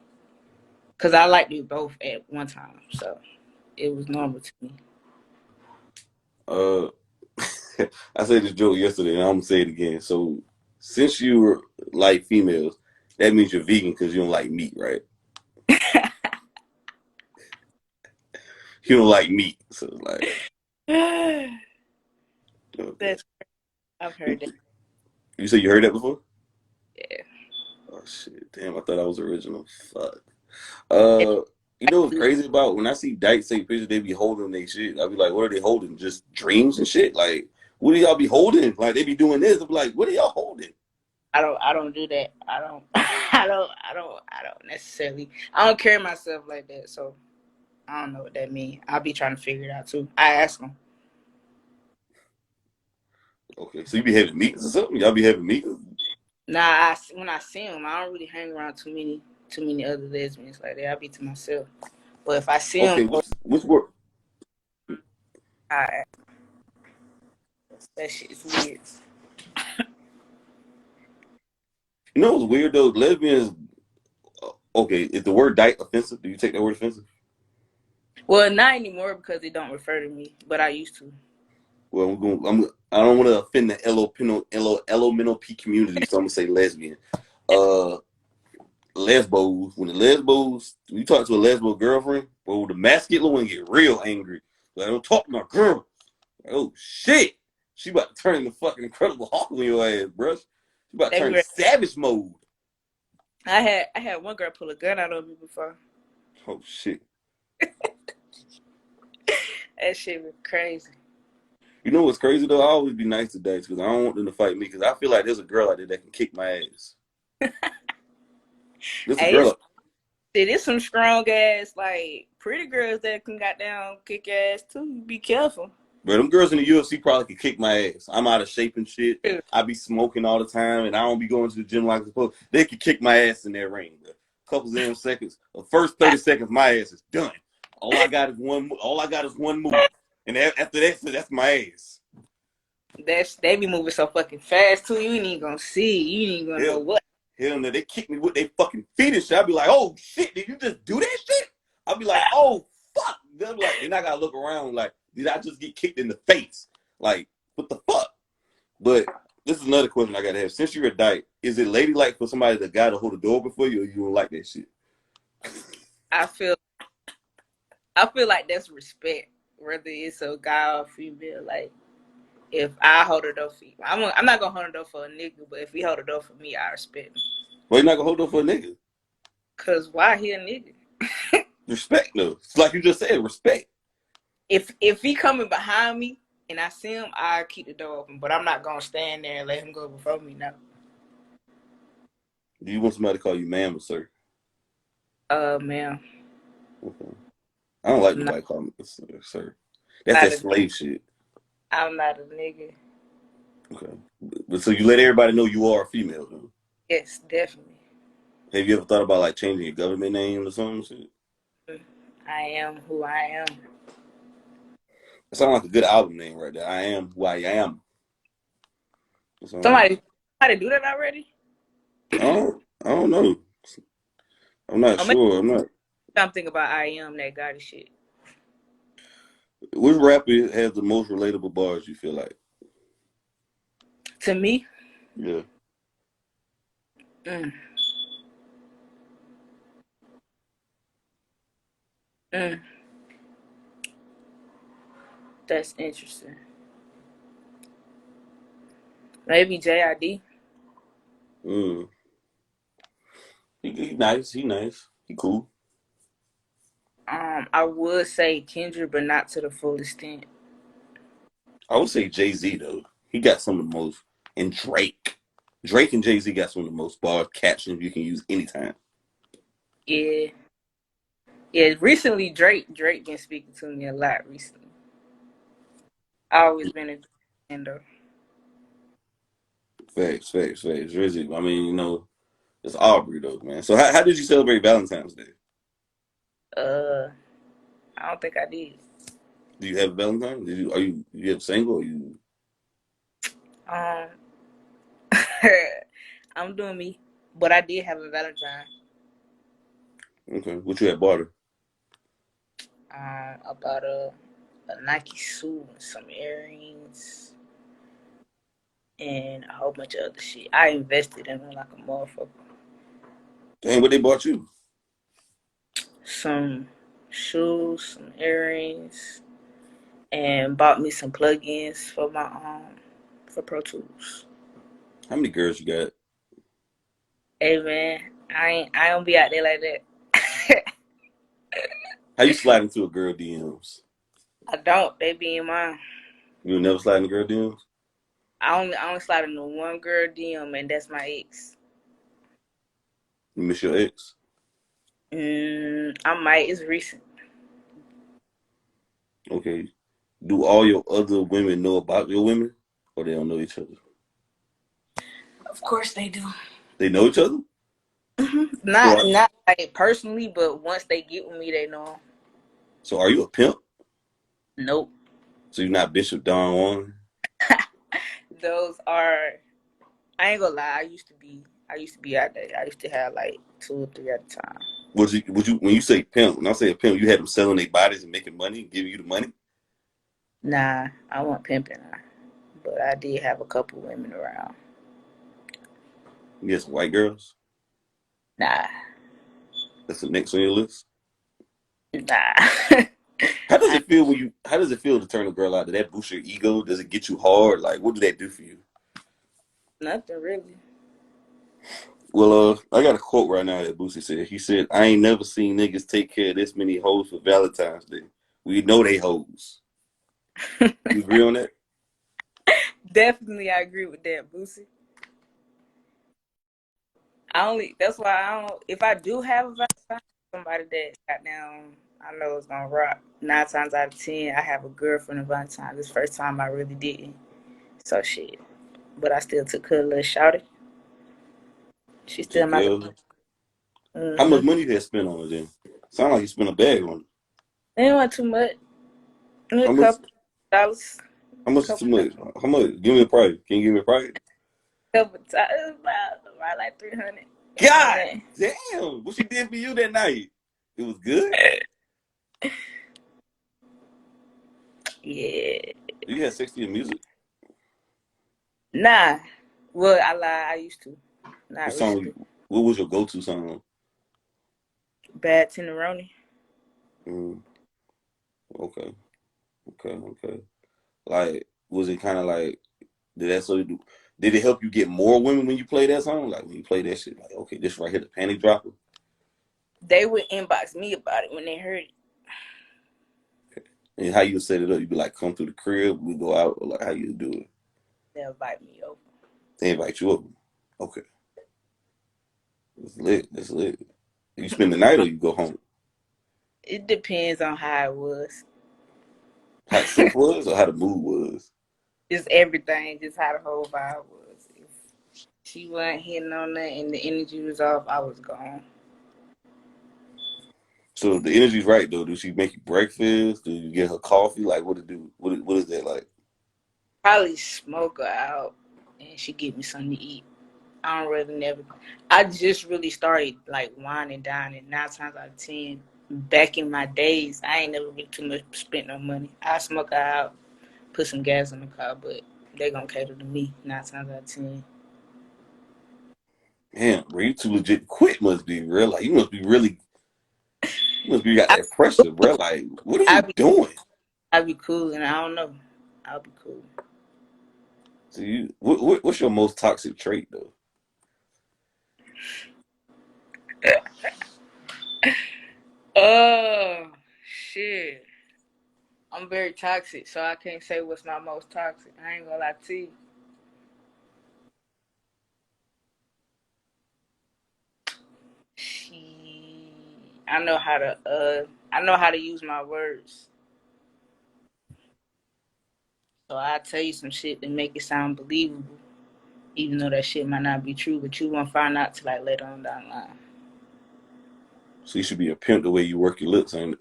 because I liked you both at one time, so it was normal to me. Uh, I said this joke yesterday, and I'm gonna say it again. So, since you were like females, that means you're vegan because you don't like meat, right? You don't like meat, so it's like, okay. That's I've heard that. You said you heard that before? Yeah. Oh shit! Damn, I thought I was original. Fuck. Uh, you know what's crazy about when I see dykes take pictures, they be holding their shit. I be like, what are they holding? Just dreams and shit. Like, what do y'all be holding? Like, they be doing this. I be like, what are y'all holding? I don't do that. I don't I don't necessarily I don't carry myself like that. So I don't know what that means. I'll be trying to figure it out too. I ask them. Okay, so you be having meetings or something? Y'all be having meetings? Nah, when I see them, I don't really hang around too many other lesbians like that. I be to myself. But if I see them, Okay, which word? I that shit is weird. You know what's weird though? Lesbians. Okay, is the word dyke offensive? Do you take that word offensive? Well, not anymore because they don't refer to me, but I used to. Well, I don't want to offend the elemental P community, so I'm gonna say lesbian. Uh, lesbos. When you talk to a lesbo girlfriend, well, the masculine one get real angry. Like, don't talk to my girl. Like, oh shit, she about to turn into fucking Incredible Hulk on your ass, bro. She about to They turn were. savage mode. I had one girl pull a gun out on me before. Oh shit. That shit was crazy. You know what's crazy though? I always be nice to dates because I don't want them to fight me because I feel like there's a girl out there that can kick my ass. There's a Hey, girl. there's some strong ass, like pretty girls that can got down kick your ass too. Be careful. Bro, them girls in the UFC probably could kick my ass. I'm out of shape and shit. I be smoking all the time, and I don't be going to the gym like I'm supposed. They could kick my ass in that ring. A couple of them seconds, the first 30 seconds, my ass is done. All I got is one. All I got is one move, and after that, that's my ass. They be moving so fucking fast too. You ain't even gonna see. You ain't even gonna know Hell, what. hell, no, they kick me with their fucking feet and shit. I be like, oh shit, did you just do that shit? I be like, oh fuck. They're like, then I gotta look around like, did I just get kicked in the face? Like, what the fuck? But this is another question I gotta have. Since you're a dyke, is it ladylike for somebody that got to hold the door open for you, or you don't like that shit? I feel I feel like that's respect, whether it's a guy or female. Like if I hold the door for you, I'm not gonna hold the door for a nigga, but if he hold the door for me, I respect him. Well, you're not gonna hold the door for a nigga. Cause why he a nigga? Respect though. It's like you just said, respect. If he coming behind me and I see him, I keep the door open. But I'm not gonna stand there and let him go before me. No. Do you want somebody to call you ma'am or sir? Ma'am. Okay. I don't like I'm not, nobody calling me sir. That's not that a, slave shit. I'm not a nigga. Okay. But so you let everybody know you are a female, though. Yes, definitely. Have you ever thought about like changing your government name or something? Shit? I am who I am. That sounds like a good album name right there. I am who I am. Somebody do that already? I don't know. I'm not Or maybe sure. I'm not. something about I am that got shit. Which rapper has the most relatable bars? You feel like? To me, Yeah. mm, mm, that's interesting. Maybe JID. Mm. He nice. He nice. He cool. I would say Kendrick, but not to the full extent. I would say Jay-Z though. He got some of the most, and Drake. Drake and Jay-Z got some of the most bars captions you can use anytime. Yeah, yeah. Recently, Drake been speaking to me a lot recently. I always been a fan though. Facts. Drizzy. I mean, it's Aubrey though, man. So how did you celebrate Valentine's Day? Uh, I don't think I did. Do you have a Valentine? You have single or you Um, I'm doing me, but I did have a Valentine. okay? What you had bought her? About a Nike suit, and some earrings, and a whole bunch of other shit. I invested in it like a motherfucker. Dang, what they bought you? Some shoes, some earrings, and bought me some plugins for my for Pro Tools. How many girls you got? Hey man, I don't be out there like that. How you slide into a girl DMs? I don't. They be in mine. You never slide into girl DMs? I only slide into one girl DM, and that's my ex. You miss your ex? I might. It's recent. Okay. Do all your other women know about your women, or they don't know each other? Of course they do. They know each other. So Not are, not like personally, but once they get with me, they know. so are you a pimp? Nope. So you're not Bishop Don Juan? Those are. I ain't gonna lie. I used to be out there. I used to have like 2 or 3 at a time. Would you when you say pimp? When I say a pimp, you had them selling their bodies and making money, and giving you the money. Nah, I wasn't pimping her, but I did have a couple women around. You had some white girls. Nah, That's the next on your list. nah. How does it feel when you? How does it feel to turn a girl out? Does that boost your ego? Does it get you hard? Like, what did that do for you? Nothing really. Well, I got a quote right now that Boosie said. He said, "I ain't never seen niggas take care of this many hoes for Valentine's Day. We know they hoes." You agree on that? Definitely, I agree with that, Boosie. That's why I don't. If I do have a Valentine, somebody that got down, I know it's gonna rock. 9 times out of 10, I have a girlfriend of Valentine. This first time I really didn't. So shit. But I still took her a little shouty. She's You still took my care girl. of her. How much Mm-hmm. money you had spent on it then? Sound like you spent a bag on it. It ain't want too much. A How much? couple dollars. How much is too Couple much? How much? Give me a price. Can you give me a price? couple times. About like 300. Around God that. damn! What she did for you that night? It was good. Yeah. You had 60 in music. Nah. Well, I lied. I used to. What Not song? recently. What was your go-to song? Bad Tenderoni. Mm, okay, okay. Like, was it kind of like did that so? Did it help you get more women when you play that song? Like when you play that shit, like okay, this right here, the panty dropper. They would inbox me about it when they heard it. And how you set it up? You be like, come through the crib, we go out, or like how you do it? They'll invite me over. They invite you over. Okay, it's lit. It's lit. You spend the night or you go home? It depends on how it was. How the sex was or how the mood was? Just everything, just how the whole vibe was. If she wasn't hitting on that and the energy was off, I was gone. So if the energy's right though, do she make you breakfast? Do you get her coffee? Like what to do? What is that like? Probably smoke her out and she give me something to eat. I don't really never. I just really started like whining down, and 9 times out of 10, back in my days, I ain't never really too much spent no money. I smoke her out, put some gas in the car, but they gonna cater to me 9 times out of 10. Man, bro, you too legit to quit must be real. Like you must be really you must be got that pressure, bro. Like, what are I you be doing? I be cool, and I don't know. I'll be cool. So what's your most toxic trait though? Oh shit! I'm very toxic, so I can't say what's my most toxic. I ain't gonna lie to you. She, I know how to I know how to use my words. So I tell you some shit to make it sound believable, even though that shit might not be true, but you won't find out till like later on down the line. So you should be a pimp the way you work your lips, ain't it?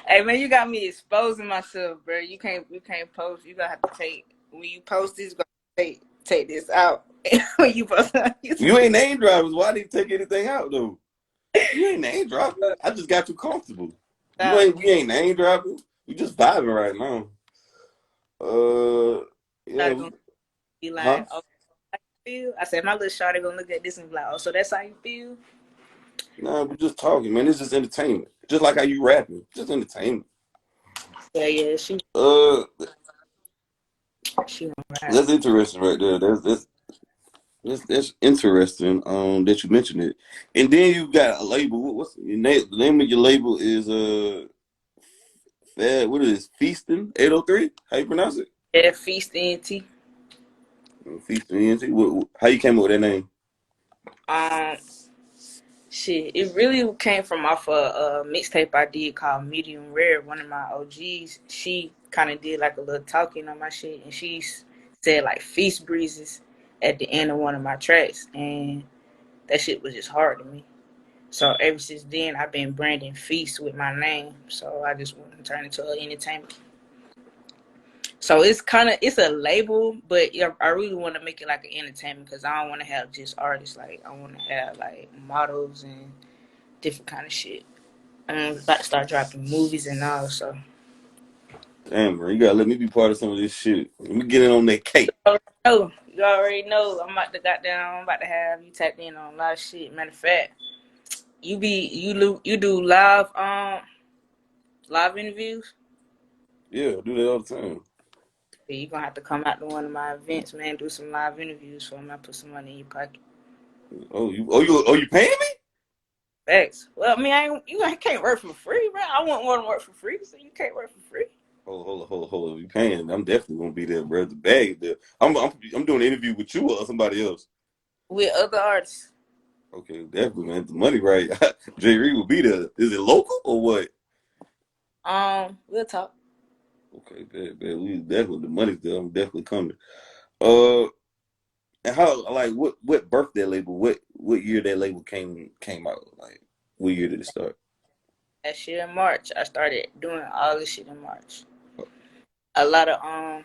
Hey man, you got me exposing myself, bro. You can't post. You gonna have to take when you post this. You gonna take this out when you post. You ain't name drivers. Why did you take anything out though? You ain't name dropping. I just got you comfortable. Stop. We ain't name dropping. We just vibing right now. Shawty Yeah, gonna be huh? like, "Oh, how you feel?" I said, "My little shawty gonna look at this and be like, oh, so that's how you feel?" Nah, we just talking, man. It's just entertainment. Just like how you rapping. Just entertainment. Yeah, yeah. Uh, She gonna ride. that's interesting right there. That's interesting. That you mentioned it, and then you got a label. What's your name? The name of your label is what is this? Feasting 803. How you pronounce it? Yeah, feast ENT. Feasting ENT. How you came up with that name? Um, Shit, it really came from off a mixtape I did called Medium Rare. One of my OGs, she kind of did like a little talking on my shit, and she said like feast breezes at the end of one of my tracks, and that shit was just hard to me. So ever since then, I've been branding feast with my name. So I just want to turn it to an entertainment. So it's a label, but I really want to make it like an entertainment because I don't want to have just artists. Like I want to have like models and different kind of shit. I'm about to start dropping movies and all. So Damn, bro, you gotta let me be part of some of this shit. Let me get in on that cake. you already know. I'm about to have you tapped in on a lot of shit. Matter of fact, you do live interviews. Yeah, I do that all the time. Yeah, you gonna have to come out to one of my events, man. Do some live interviews for me. I put some money in your pocket. You paying me? Thanks. Well, I mean, I can't work for free, bro. I wouldn't want to work for free, so you can't work for free. Hold on. You paying? I'm definitely gonna be there, bro. The bag there. I'm doing an interview with you or somebody else. With other artists. Okay, definitely, man. The money right. J. Reed will be there. Is it local or what? We'll talk. Okay, bad. We definitely the money's there. I'm definitely coming. Uh, and how like what birthday label? What year that label came out? Like what year did it start? That shit in March. I started doing all this shit in March. A lot of I,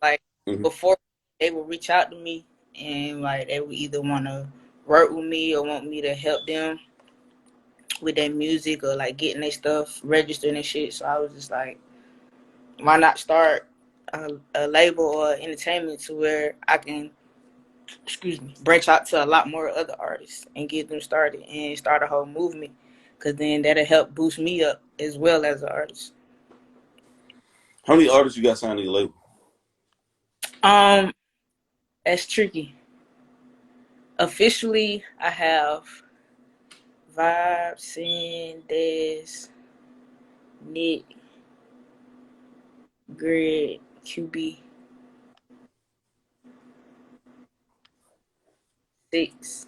like mhm. before they would reach out to me and like they would either want to work with me or want me to help them with their music or like getting their stuff registered and shit. So I was just like, why not start a label or entertainment to where I can, excuse me, branch out to a lot more other artists and get them started and start a whole movement. Cause then that'll help boost me up as well as an artist. How many artists you got signed to your label? Um, that's tricky. Officially, I have Vibe, Sin, Des, Nick, Greg, QB, 6.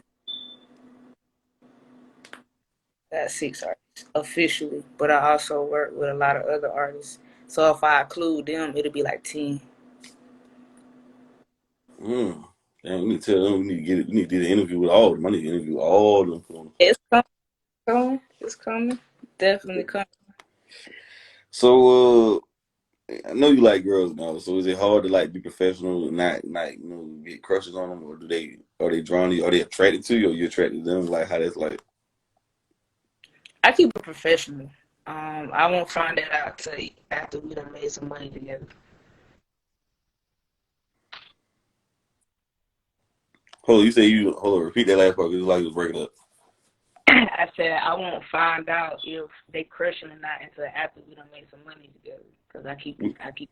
Got 6 artists officially, but I also work with a lot of other artists. So if I include them, it'll be like 10. Mm. Damn, you need to tell them we need to get it. We need to do the interview with all of them. I need to interview all of them. It's coming. It's coming. Definitely coming. So, I know you like girls now. So is it hard to like be professional and not get crushes on them, or are they drawn to you? Are they attracted to you, or you attracted to them? Like how that's like? I keep it professional. I won't find that out till after we done made some money together. Hold on, you say you hold on. Repeat that last part because it's like you was breaking up. I said I won't find out if they crushing or not until after we done made some money together. Cause I keep it. I keep.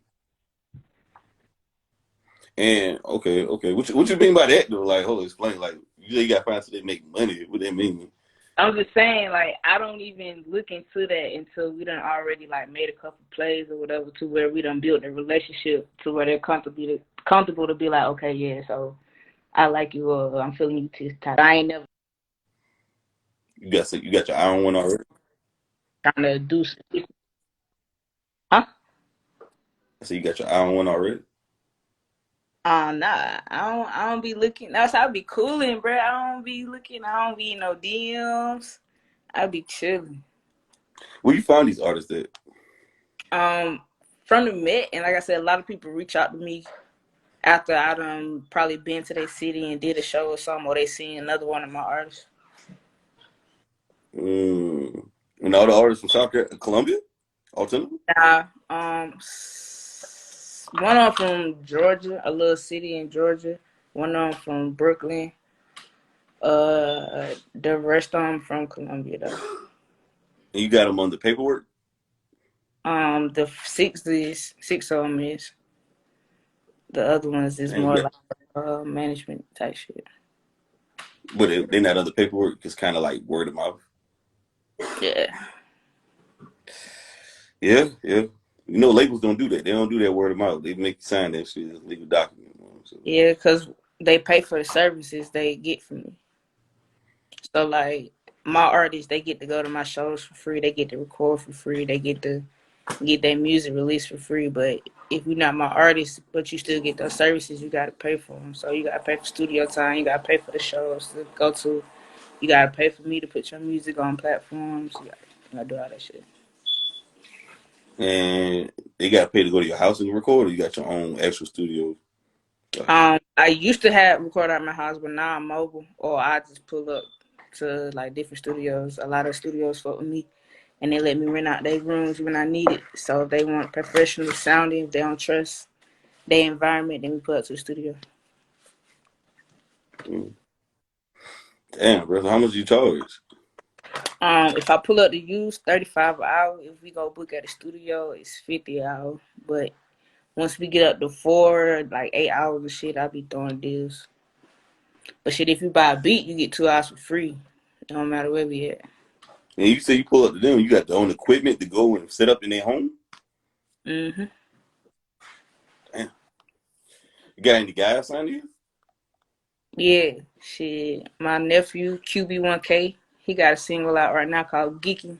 And okay, what you mean by that though? Like, hold on, explain. Like, you say you got to find so they make money. What that mean? I'm just saying, like, I don't even look into that until we done already like made a couple plays or whatever, to where we done built a relationship to where they're comfortable to be like, okay, yeah, so I like you, or I'm feeling you this type. I ain't never You got your eye on one already. trying to do, huh? I say you got your eye on one already. Nah, I don't be looking. That's I be cooling, bro. I don't be looking. I don't be in no DMs. I be chilling. Where you find these artists at? Um, from the Met, and like I said, a lot of people reach out to me after I done probably been to their city and did a show or something, or they seen another one of my artists. And all the artists from South Carolina, Columbia, Altoona. One of them from Georgia, a little city in Georgia. One of them from Brooklyn. The rest of them from Columbia though. And you got them on the paperwork, The six of them is. The other ones is and you more got, like management type shit. but they're not on the paperwork. It's kind of like word of mouth. Yeah. Yeah, yeah. You know, labels don't do that. They don't do that word of mouth. They make you sign that shit as a legal document. So, Yeah, because they pay for the services they get from me. So, like, my artists, they get to go to my shows for free. They get to record for free. They get to get their music released for free. But if you're not my artist, but you still get those services, you got to pay for them. So, you got to pay for studio time. You got to pay for the shows to go to. You got to pay for me to put your music on platforms. You got to do all that shit. and they got to pay to go to your house and record, or you got your own actual studio. I used to have record at my house, but now I'm mobile, or I just pull up to like different studios. A lot of studios fuck with me, and they let me rent out their rooms when I need it. So if they want professional sounding, if they don't trust their environment, then we pull up to the studio. Mm. Damn, bro. So how much do you charge? If I pull up to use 35 an hour, if we go book at the studio, it's 50 an hour. But once we get up to 4, like 8 hours of shit, I be throwing deals. But shit, if you buy a beat, you get 2 hours for free. It don't matter where we at. And you say you pull up to them, you got their own equipment to go and set up in their home. Mhm. Damn. You got any guys signed you? Yeah, shit. My nephew QB1K, he got a single out right now called Geeky.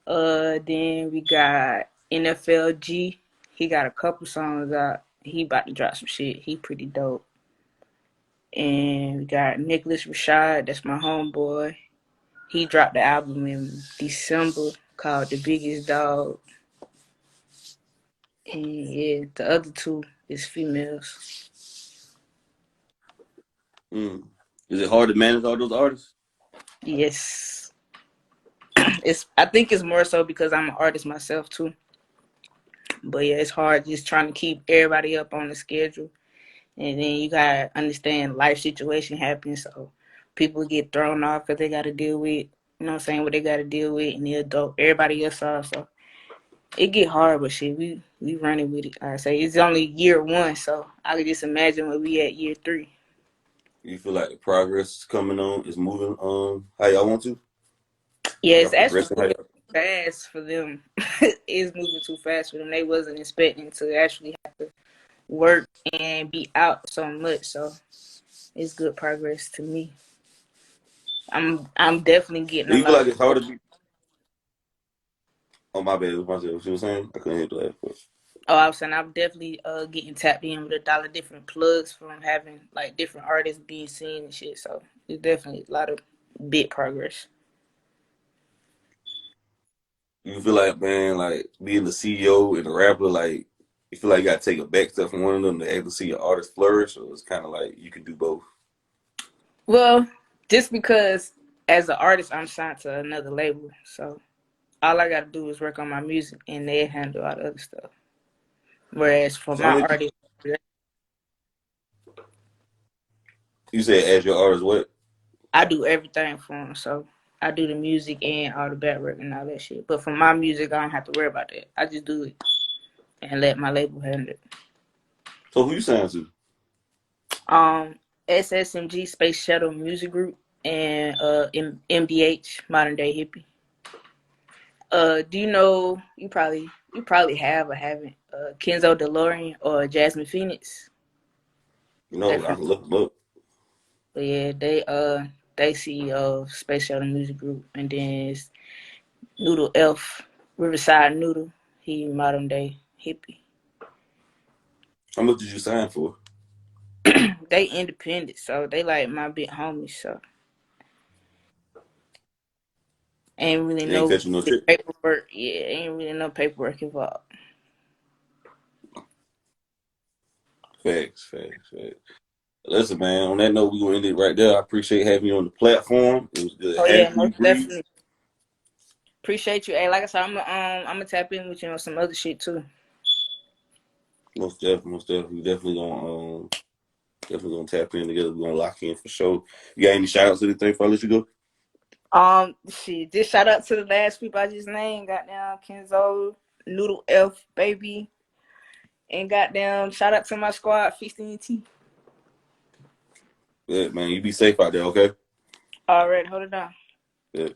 Then we got NFLG. He got a couple songs out. He about to drop some shit. He pretty dope. And we got Nicholas Rashad. That's my homeboy. He dropped the album in December called The Biggest Dog. And yeah, the other two is females. Mm. Is it hard to manage all those artists? Yes. I think it's more so because I'm an artist myself too. But yeah, it's hard just trying to keep everybody up on the schedule. And then you gotta understand life situation happens, so people get thrown off because they gotta deal with, you know what I'm saying, what they gotta deal with, and the adult everybody else off. So it get hard, but shit, we running with it. Like I say, it's only year 1, so I can just imagine where we at year 3. You feel like the progress is coming on, is moving how y'all want to? Yeah, Y'all it's actually progressing how moving y'all? too fast for them. It's moving too fast for them. They wasn't expecting to actually have to work and be out so much. So it's good progress to me. I'm definitely getting Do a you feel lot of. like it's hard to be? Oh my bad, what you were saying? I couldn't hear the last part. Oh, I was saying I'm definitely getting tapped in with a lot of different plugs from having like different artists being seen and shit. So it's definitely a lot of big progress. You feel like, man, like being the CEO and the rapper, like you feel like you gotta take a back step from one of them to able to see your artist flourish, or it's kind of like you can do both. Well, just because as an artist I'm signed to another label, so all I gotta do is work on my music and they handle all the other stuff. Whereas for So how my many people artist, you said as your artist? What? I do everything for them. So I do the music and all the back work and all that shit. But for my music, I don't have to worry about that. I just do it and let my label handle it. So who you signed to? Um, SSMG Space Shuttle Music Group and MDH Modern Day Hippie. Do you know you probably have or haven't Kenzo DeLorean or Jasmine Phoenix? You They know, I from can look them up. but yeah, they CEO of Space Shuttle Music Group and then it's Noodle Elf, Riverside Noodle. He modern day hippie. How much did you sign for? They independent, so they like my big homies. So ain't really They ain't no cut you no big check. paperwork. Yeah, ain't really no paperwork involved. Facts, facts, facts. Listen, man. On that note, we gonna end it right there. I appreciate having you on the platform. It was good Oh yeah, having you, most Breeze. definitely. Appreciate you. Hey, like I said, I'm gonna tap in with you on some other shit too. Most definitely, most definitely. We definitely gonna tap in together. We're gonna lock in for sure. You got any shout outs or anything before I let you go? Shit. Just shout out to the last people I just named. Goddamn Kenzo, Noodle Elf, baby, and goddamn shout out to my squad, Feasting Tea. Yeah, man. You be safe out there, okay? All right, hold it down. Yeah.